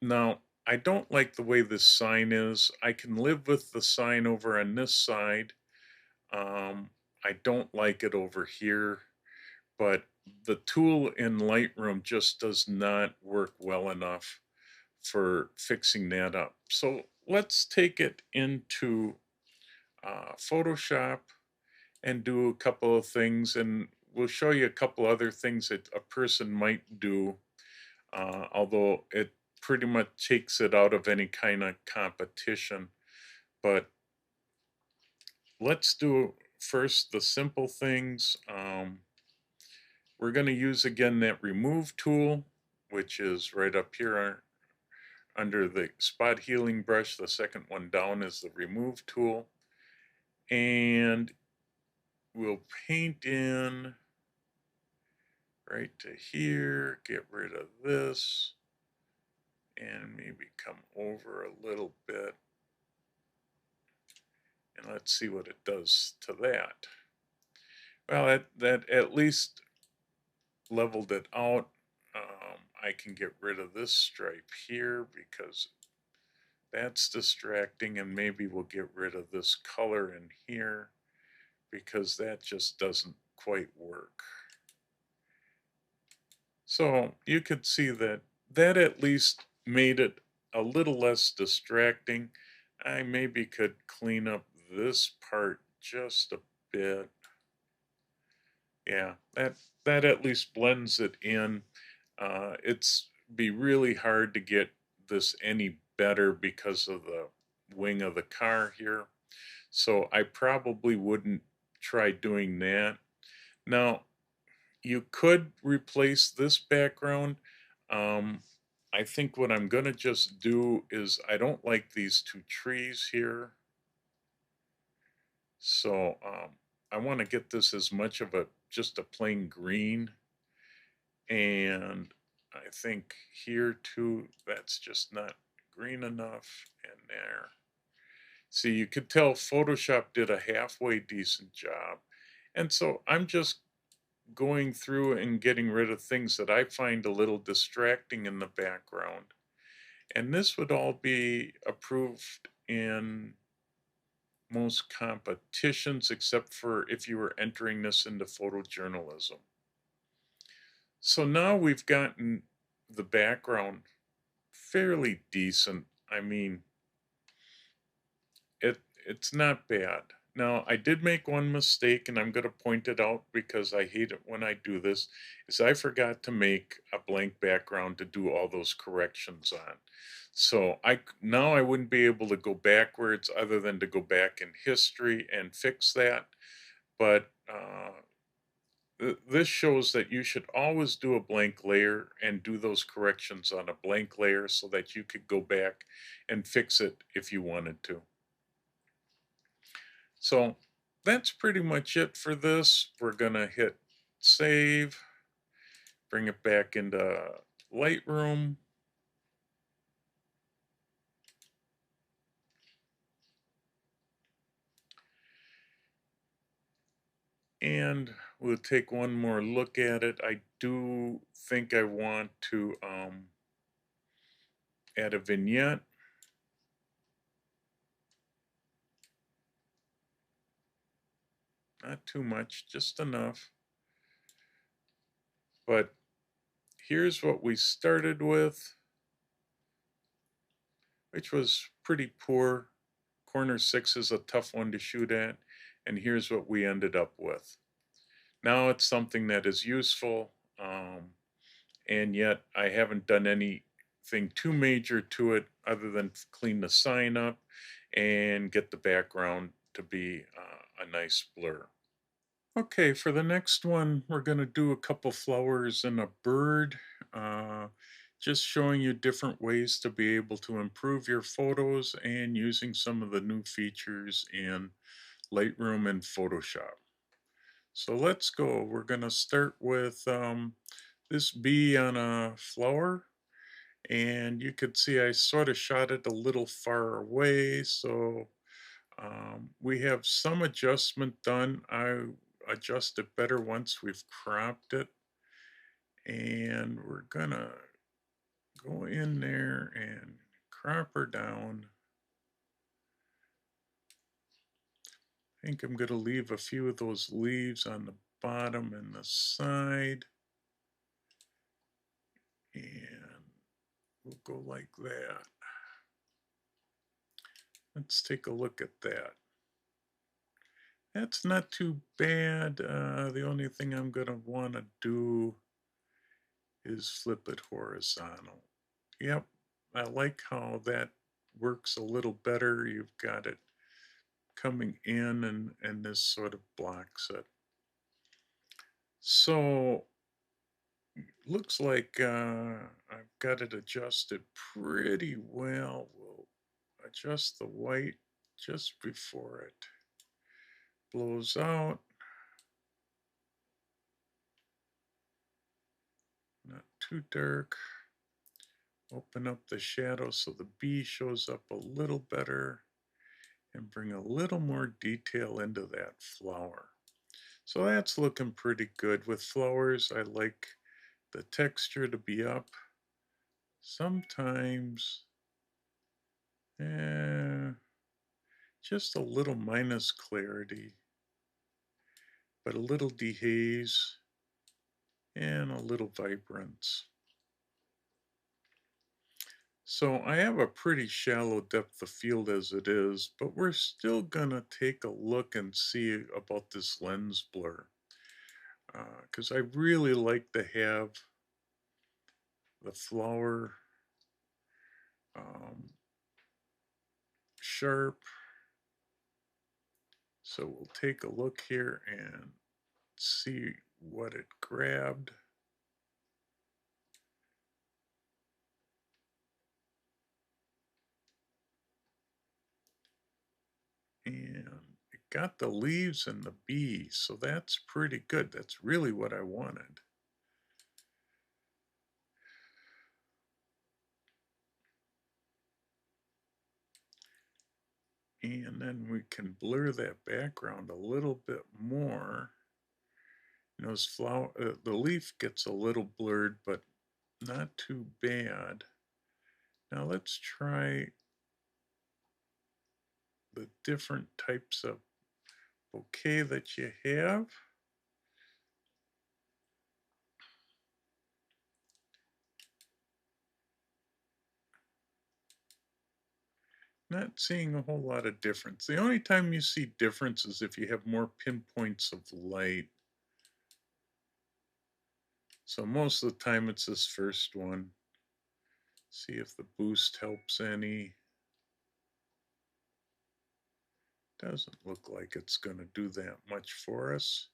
Now, I don't like the way this sign is. I can live with the sign over on this side. I don't like it over here, but the tool in Lightroom just does not work well enough for fixing that up. So let's take it into Photoshop and do a couple of things, and we'll show you a couple other things that a person might do, although it pretty much takes it out of any kind of competition. But let's do first the simple things. We're going to use again that remove tool, which is right up here under the spot healing brush. The second one down is the remove tool. And we'll paint in right to here, get rid of this, and maybe come over a little bit. And let's see what it does to that. Well, that at least leveled it out. I can get rid of this stripe here because that's distracting, and maybe we'll get rid of this color in here because that just doesn't quite work. So you could see that at least made it a little less distracting. I maybe could clean up this part just a bit. Yeah, that at least blends it in. It's be really hard to get this any better because of the wing of the car here. So I probably wouldn't try doing that. Now, you could replace this background. I think what I'm going to just do is I don't like these two trees here. So I want to get this as much of just a plain green. And I think here too, that's just not green enough. And there. See, you could tell Photoshop did a halfway decent job. And so I'm just going through and getting rid of things that I find a little distracting in the background. And this would all be approved in most competitions, except for if you were entering this into photojournalism. So now we've gotten the background fairly decent. I mean, it's not bad. Now, I did make one mistake, and I'm going to point it out because I hate it when I do this, is I forgot to make a blank background to do all those corrections on. So now I wouldn't be able to go backwards other than to go back in history and fix that. But this shows that you should always do a blank layer and do those corrections on a blank layer so that you could go back and fix it if you wanted to. So that's pretty much it for this. We're going to hit save, bring it back into Lightroom. And we'll take one more look at it. I do think I want to add a vignette. Not too much, just enough. But here's what we started with, which was pretty poor. Corner 6 is a tough one to shoot at. And here's what we ended up with. Now it's something that is useful, and yet I haven't done anything too major to it other than clean the sign up and get the background to be a nice blur. Okay, for the next one, we're going to do a couple flowers and a bird. Uh, just showing you different ways to be able to improve your photos and using some of the new features in Lightroom and Photoshop. So let's go. We're going to start with this bee on a flower. And you could see I sort of shot it a little far away. So we have some adjustment done. I adjust it better once we've cropped it. And we're going to go in there and crop her down. I think I'm going to leave a few of those leaves on the bottom and the side. And we'll go like that. Let's take a look at that. That's not too bad. The only thing I'm going to want to do is flip it horizontal. Yep, I like how that works a little better. You've got it coming in and this sort of blocks it. So looks like I've got it adjusted pretty well. We'll adjust the white just before it blows out. Not too dark. Open up the shadow so the bee shows up a little better and bring a little more detail into that flower. So that's looking pretty good. With flowers, I like the texture to be up. Sometimes, eh, just a little minus clarity, but a little dehaze and a little vibrance. So I have a pretty shallow depth of field as it is, but we're still gonna take a look and see about this lens blur. Because I really like to have the flower um, sharp. So we'll take a look here and see what it grabbed. And it got the leaves and the bees, so that's pretty good. That's really what I wanted. And then we can blur that background a little bit more. You know, the leaf gets a little blurred, but not too bad. Now let's try the different types of bouquet that you have. Not seeing a whole lot of difference. The only time you see difference is if you have more pinpoints of light. So most of the time it's this first one. See if the boost helps any. Doesn't look like it's going to do that much for us.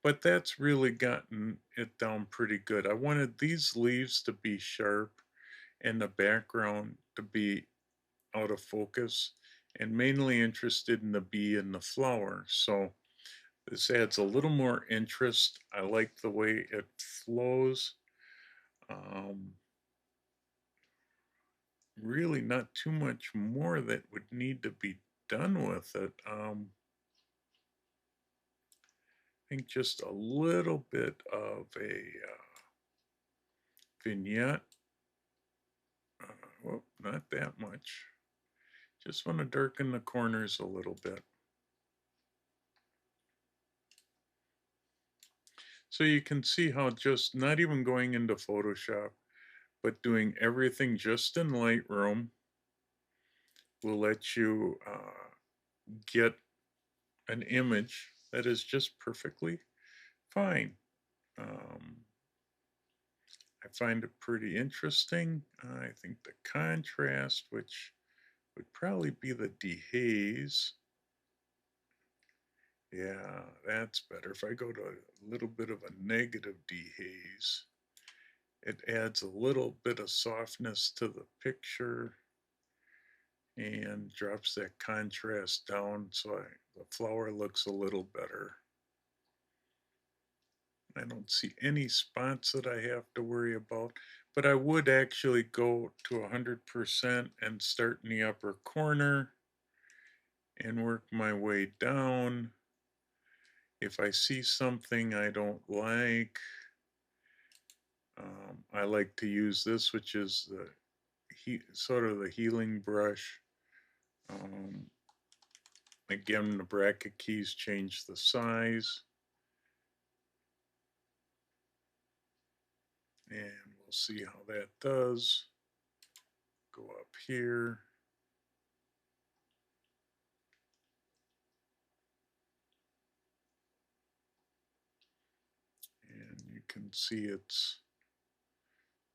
But that's really gotten it down pretty good. I wanted these leaves to be sharp and the background to be out of focus, and mainly interested in the bee and the flower. So this adds a little more interest. I like the way it flows. Um, really not too much more that would need to be done with it. think just a little bit of a vignette. Well, not that much. Just want to darken the corners a little bit. So you can see how just not even going into Photoshop, but doing everything just in Lightroom will let you get an image that is just perfectly fine. Um, I find it pretty interesting. I think the contrast, which would probably be the dehaze. Yeah, that's better. If I go to a little bit of a negative dehaze, it adds a little bit of softness to the picture and drops that contrast down so the flower looks a little better. I don't see any spots that I have to worry about, but I would actually go to 100% and start in the upper corner and work my way down. If I see something I don't like, I like to use this, which is the sort of the healing brush. Um, Again, the bracket keys change the size, and we'll see how that does. Go up here. And you can see it's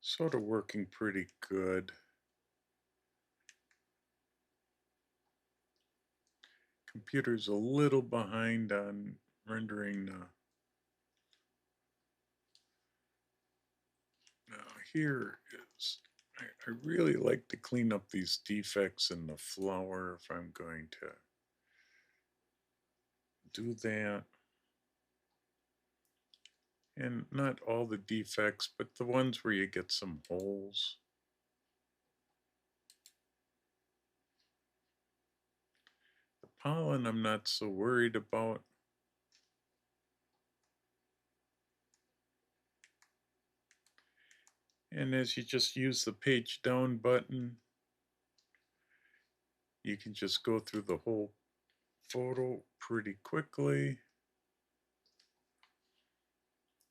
sort of working pretty good. Computer's a little behind on rendering now here is, I really like to clean up these defects in the flower if I'm going to do that. And not all the defects, but the ones where you get some holes. The pollen I'm not so worried about. And as you just use the page down button, you can just go through the whole photo pretty quickly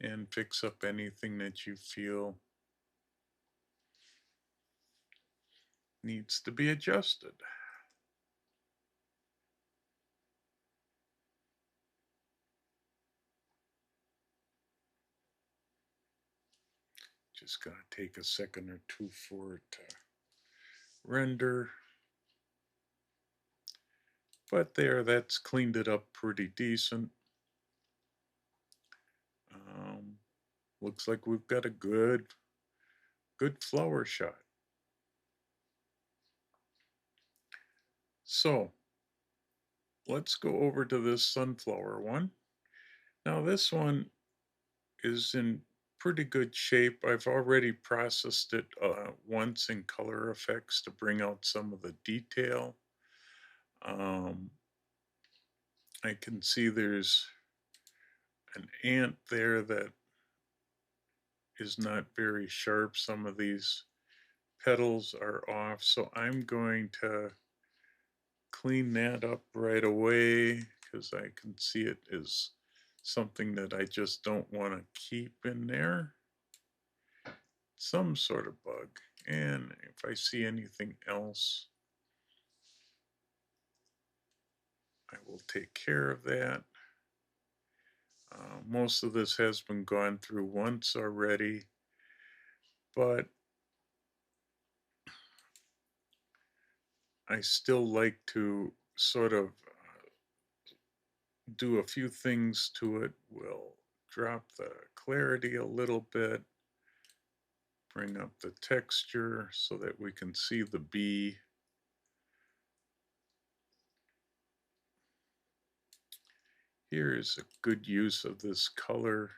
and fix up anything that you feel needs to be adjusted. Just gonna take a second or two for it to render. But there, that's cleaned it up pretty decent. Um, Looks like we've got a good flower shot. So let's go over to this sunflower one. Now this one is in pretty good shape. I've already processed it once in color effects to bring out some of the detail. Um, I can see there's an ant there that is not very sharp. Some of these petals are off, so I'm going to clean that up right away because I can see it is something that I just don't want to keep in there. Some sort of bug. And if I see anything else, I will take care of that. Most of this has been gone through once already, but I still like to sort of do a few things to it. We'll drop the clarity a little bit, bring up the texture so that we can see the bee. Here's a good use of this color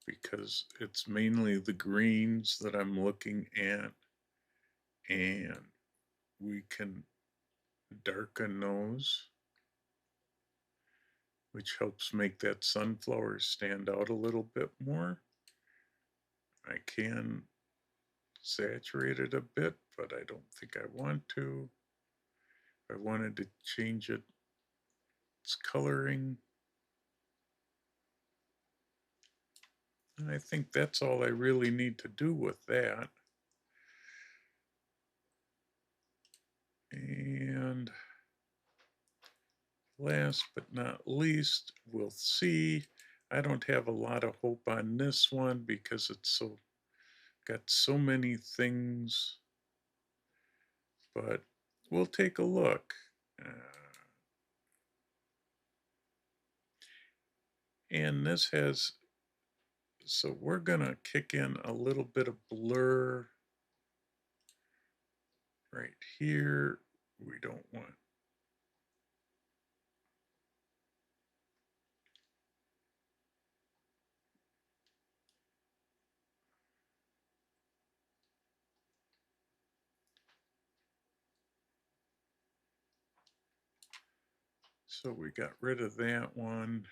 because it's mainly the greens that I'm looking at, and we can darken those which helps make that sunflower stand out a little bit more. I can saturate it a bit, but I don't think I want to. I wanted to change its coloring. And I think that's all I really need to do with that. And last but not least, we'll see. I don't have a lot of hope on this one because it's got so many things, but we'll take a look. Uh, and this has, so we're gonna kick in a little bit of blur right here. We don't want, so we got rid of that one.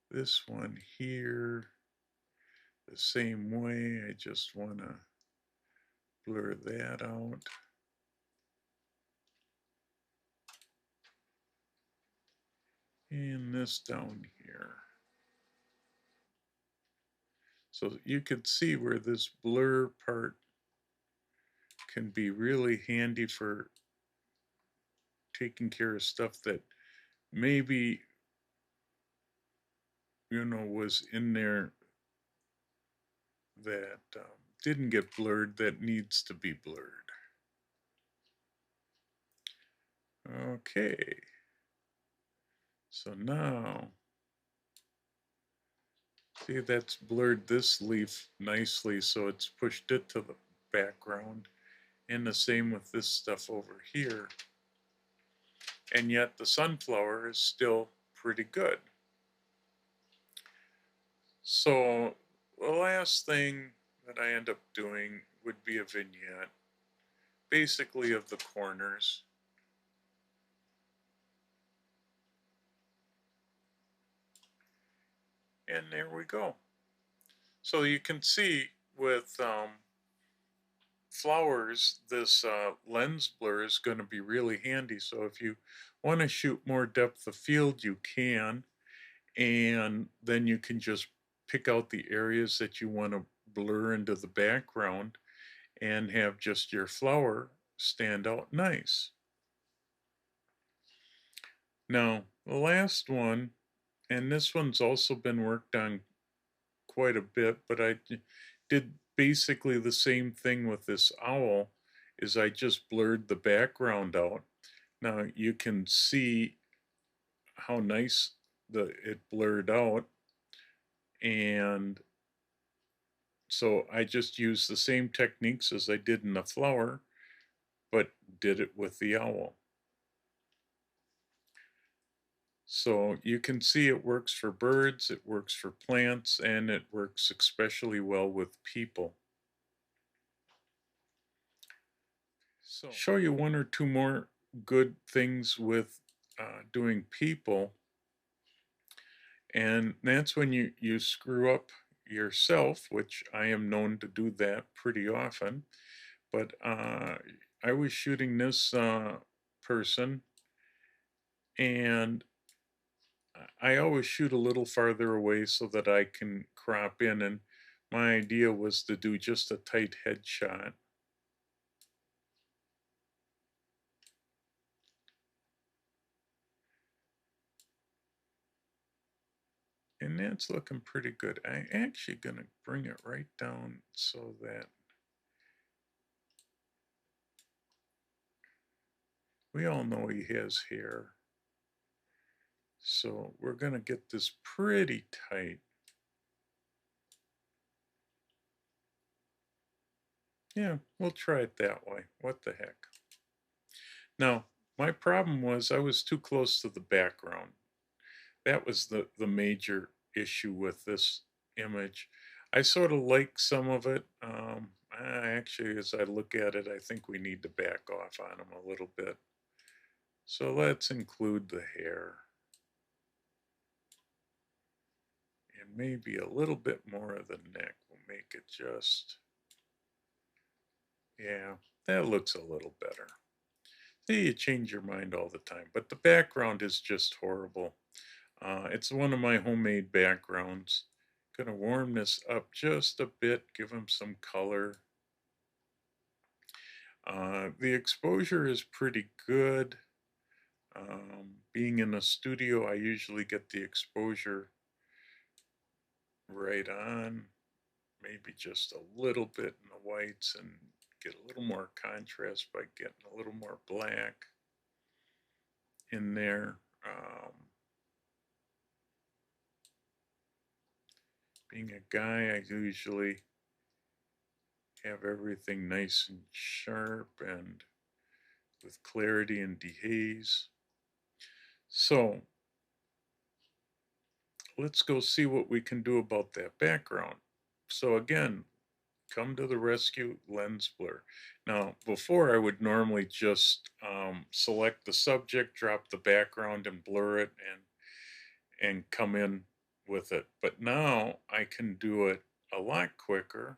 This one here, the same way. I just want to blur that out. And this down here. So you could see where this blur part can be really handy for taking care of stuff that maybe, was in there that didn't get blurred that needs to be blurred. Okay. So now, see, that's blurred this leaf nicely, so it's pushed it to the background. And the same with this stuff over here. And yet the sunflower is still pretty good. So the last thing that I end up doing would be a vignette, basically of the corners. And there we go. So you can see with flowers, this lens blur is going to be really handy. So if you want to shoot more depth of field, you can. And then you can just pick out the areas that you want to blur into the background and have just your flower stand out nice. Now, the last one, and this one's also been worked on quite a bit, but I did basically the same thing with this owl, is I just blurred the background out. Now you can see how nice it blurred out, and so I just used the same techniques as I did in the flower, but did it with the owl. So you can see it works for birds, it works for plants, and it works especially well with people. So show you one or two more good things with doing people, and that's when you screw up yourself, which I am known to do that pretty often. But I was shooting this person, and I always shoot a little farther away so that I can crop in, and my idea was to do just a tight headshot. And that's looking pretty good. I'm actually going to bring it right down so that we all know he has hair. So we're going to get this pretty tight. Yeah, we'll try it that way. What the heck. Now, my problem was I was too close to the background. That was the major issue with this image. I sort of like some of it. Actually, as I look at it, I think we need to back off on him a little bit. So let's include the hair. And maybe a little bit more of the neck will make it just, yeah, that looks a little better. See, you change your mind all the time, but the background is just horrible. It's one of my homemade backgrounds. Gonna warm this up just a bit, give him some color. The exposure is pretty good. Being in a studio, I usually get the exposure right on, maybe just a little bit in the whites and get a little more contrast by getting a little more black in there. Being a guy, I usually have everything nice and sharp and with clarity and dehaze. So let's go see what we can do about that background. So again, come to the rescue, lens blur. Now, before I would normally just select the subject, drop the background and blur it and come in with it. But now I can do it a lot quicker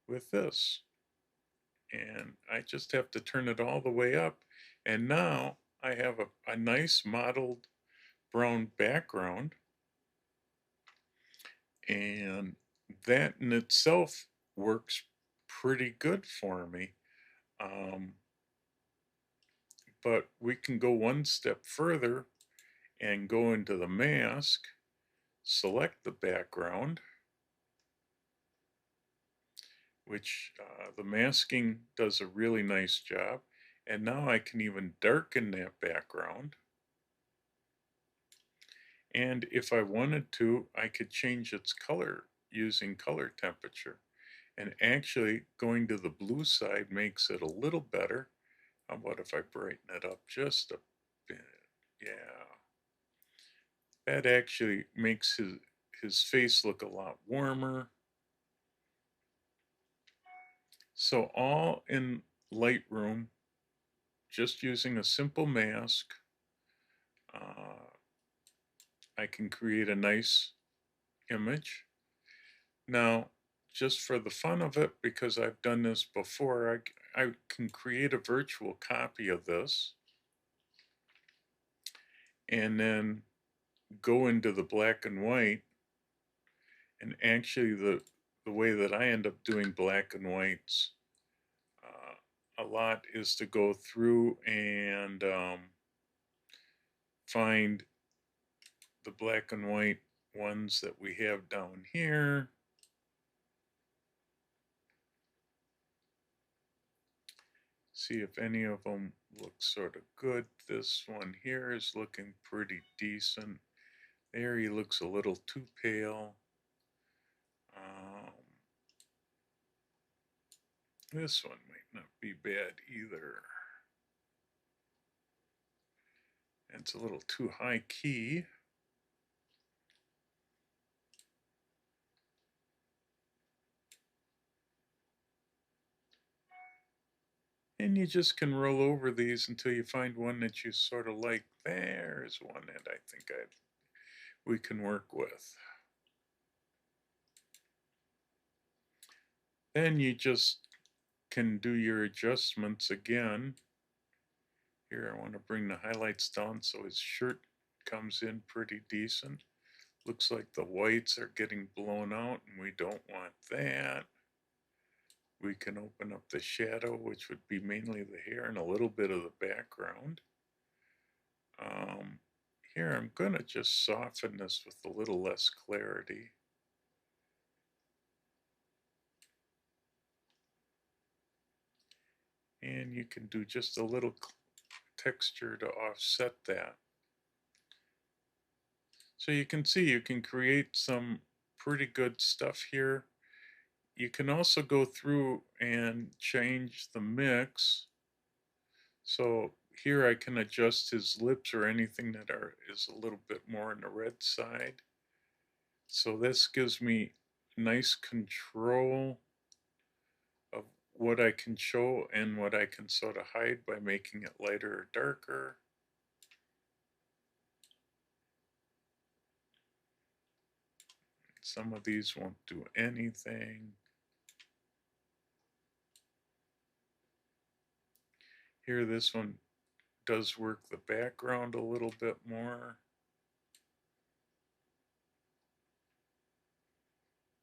with this. And I just have to turn it all the way up. And now I have a nice mottled brown background. And that in itself works pretty good for me. Um, but we can go one step further and go into the mask, select the background, which the masking does a really nice job. And now I can even darken that background. And if I wanted to, I could change its color using color temperature. And actually, going to the blue side makes it a little better. How about if I brighten it up just a bit? Yeah, that actually makes his face look a lot warmer. So all in Lightroom, just using a simple mask, uh, I can create a nice image. Now, just for the fun of it, because I've done this before, I can create a virtual copy of this and then go into the black and white. And actually, the way that I end up doing black and whites a lot is to go through and find the black and white ones that we have down here. See if any of them look sort of good. This one here is looking pretty decent. There he looks a little too pale. This one might not be bad either. It's a little too high key. And you just can roll over these until you find one that you sort of like. There's one that I think we can work with. Then you just can do your adjustments again. Here I want to bring the highlights down so his shirt comes in pretty decent. Looks like the whites are getting blown out and we don't want that. We can open up the shadow, which would be mainly the hair and a little bit of the background. Here I'm going to just soften this with a little less clarity. And you can do just a little texture to offset that. So you can see you can create some pretty good stuff here. You can also go through and change the mix. So here I can adjust his lips or anything that is a little bit more on the red side. So this gives me nice control of what I can show and what I can sort of hide by making it lighter or darker. Some of these won't do anything. Here, this one does work the background a little bit more.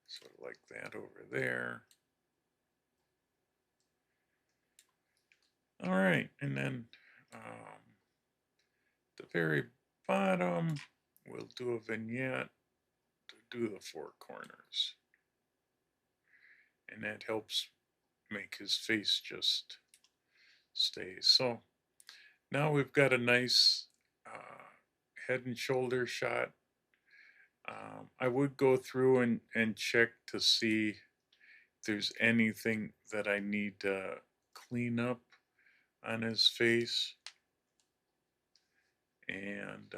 Sort of like that over there. All right, and then the very bottom, we'll do a vignette to do the four corners. And that helps make his face just stay. So now we've got a nice head and shoulder shot. I would go through and check to see if there's anything that I need to clean up on his face. And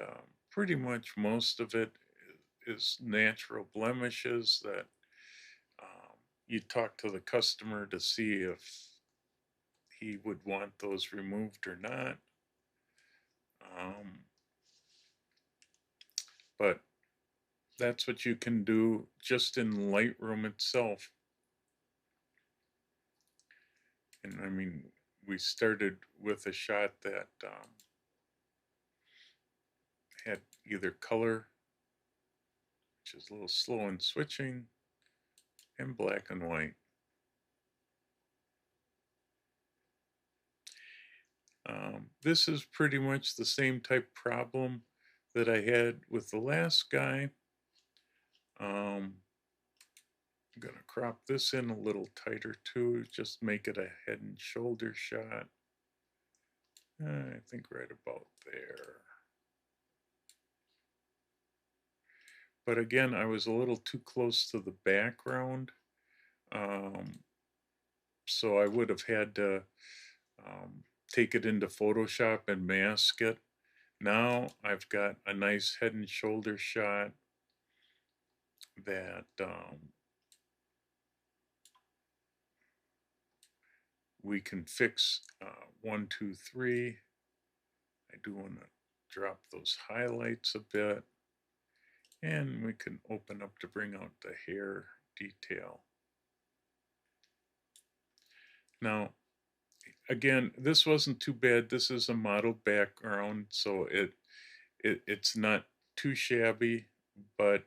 pretty much most of it is natural blemishes that you talk to the customer to see if he would want those removed or not. But that's what you can do just in Lightroom itself. And I mean, we started with a shot that had either color, which is a little slow in switching, and black and white. This is pretty much the same type problem that I had with the last guy. I'm going to crop this in a little tighter too, just make it a head and shoulder shot. I think right about there. But again, I was a little too close to the background. So I would have had to take it into Photoshop and mask it. Now I've got a nice head and shoulder shot that we can fix 1, 2, 3. I do want to drop those highlights a bit. And we can open up to bring out the hair detail. Now, again, this wasn't too bad. This is a model background, so it's not too shabby, but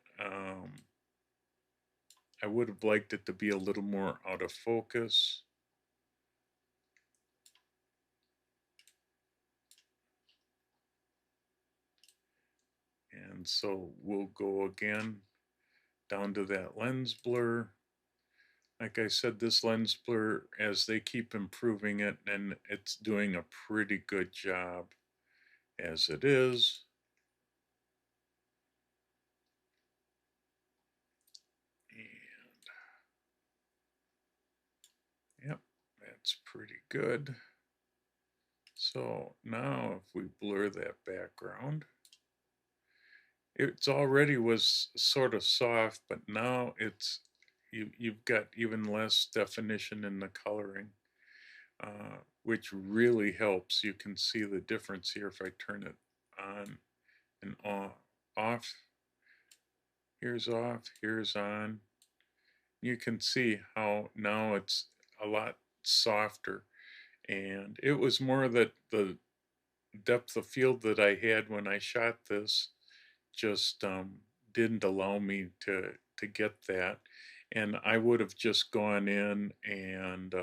I would have liked it to be a little more out of focus. And so we'll go again down to that lens blur. Like I said, this lens blur, as they keep improving it, and it's doing a pretty good job as it is. And yep, that's pretty good. So now if we blur that background, it's already was sort of soft, but now it's you've got even less definition in the coloring, which really helps. You can see the difference here if I turn it on and off. Here's off, here's on. You can see how now it's a lot softer. And it was more that the depth of field that I had when I shot this just didn't allow me to get that. And I would have just gone in and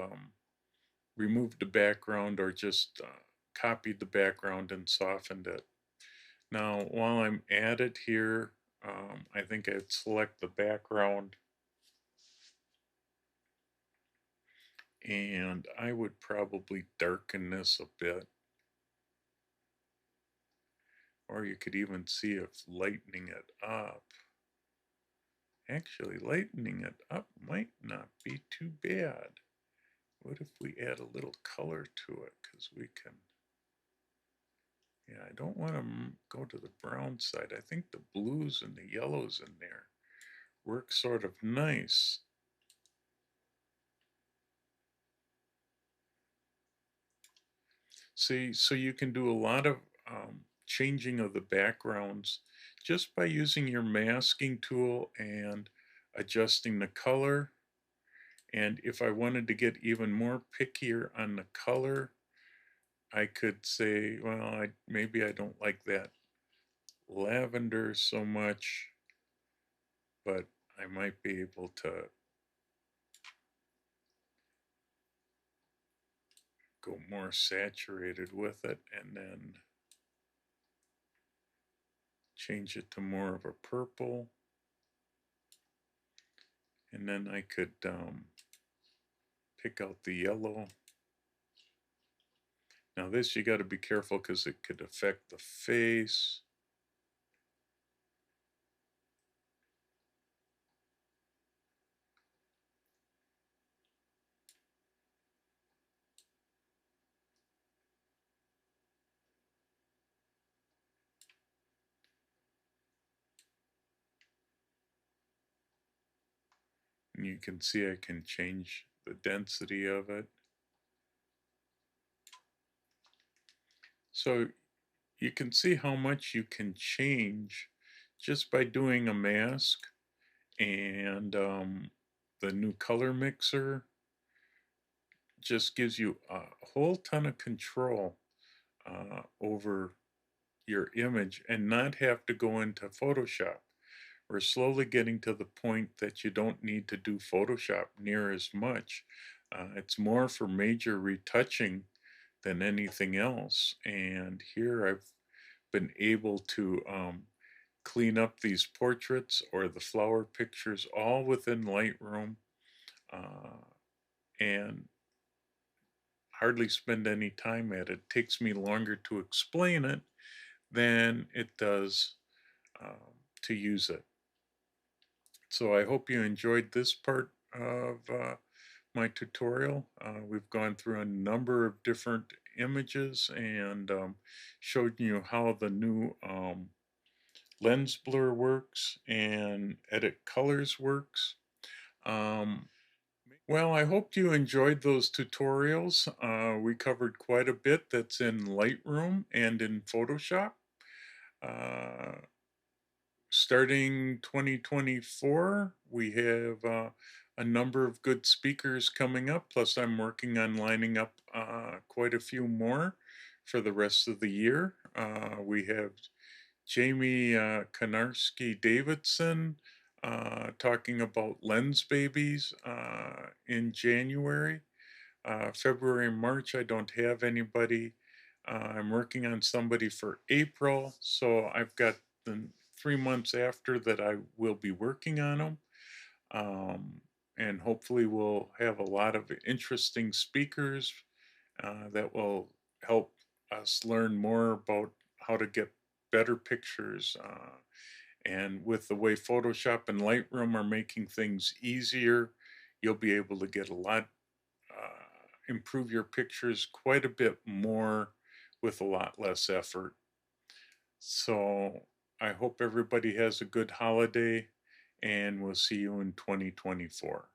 removed the background or just copied the background and softened it. Now, while I'm at it here, I think I'd select the background and I would probably darken this a bit. Or you could even see if lightening it up. Actually, lightening it up might not be too bad. What if we add a little color to it? Because we can, yeah, I don't want to go to the brown side. I think the blues and the yellows in there work sort of nice. See, so you can do a lot of changing of the backgrounds just by using your masking tool and adjusting the color. And if I wanted to get even more pickier on the color, I could say, well, maybe I don't like that lavender so much, but I might be able to go more saturated with it and then change it to more of a purple. And then I could pick out the yellow. Now this you got to be careful because it could affect the face. And you can see I can change the density of it. So you can see how much you can change just by doing a mask and the new color mixer just gives you a whole ton of control over your image and not have to go into Photoshop. We're slowly getting to the point that you don't need to do Photoshop near as much. It's more for major retouching than anything else. And here I've been able to clean up these portraits or the flower pictures all within Lightroom and hardly spend any time at it. It takes me longer to explain it than it does to use it. So I hope you enjoyed this part of my tutorial. We've gone through a number of different images and showed you how the new lens blur works and edit colors works. Well, I hope you enjoyed those tutorials. We covered quite a bit that's in Lightroom and in Photoshop. Uh, Starting 2024, we have a number of good speakers coming up, plus I'm working on lining up quite a few more for the rest of the year. We have Jamie Konarski Davidson talking about lens babies in January. February and March, I don't have anybody. I'm working on somebody for April, so I've got the 3 months after that I will be working on them. And hopefully, we'll have a lot of interesting speakers that will help us learn more about how to get better pictures. And with the way Photoshop and Lightroom are making things easier, you'll be able to get a lot improve your pictures quite a bit more with a lot less effort. So I hope everybody has a good holiday and we'll see you in 2024.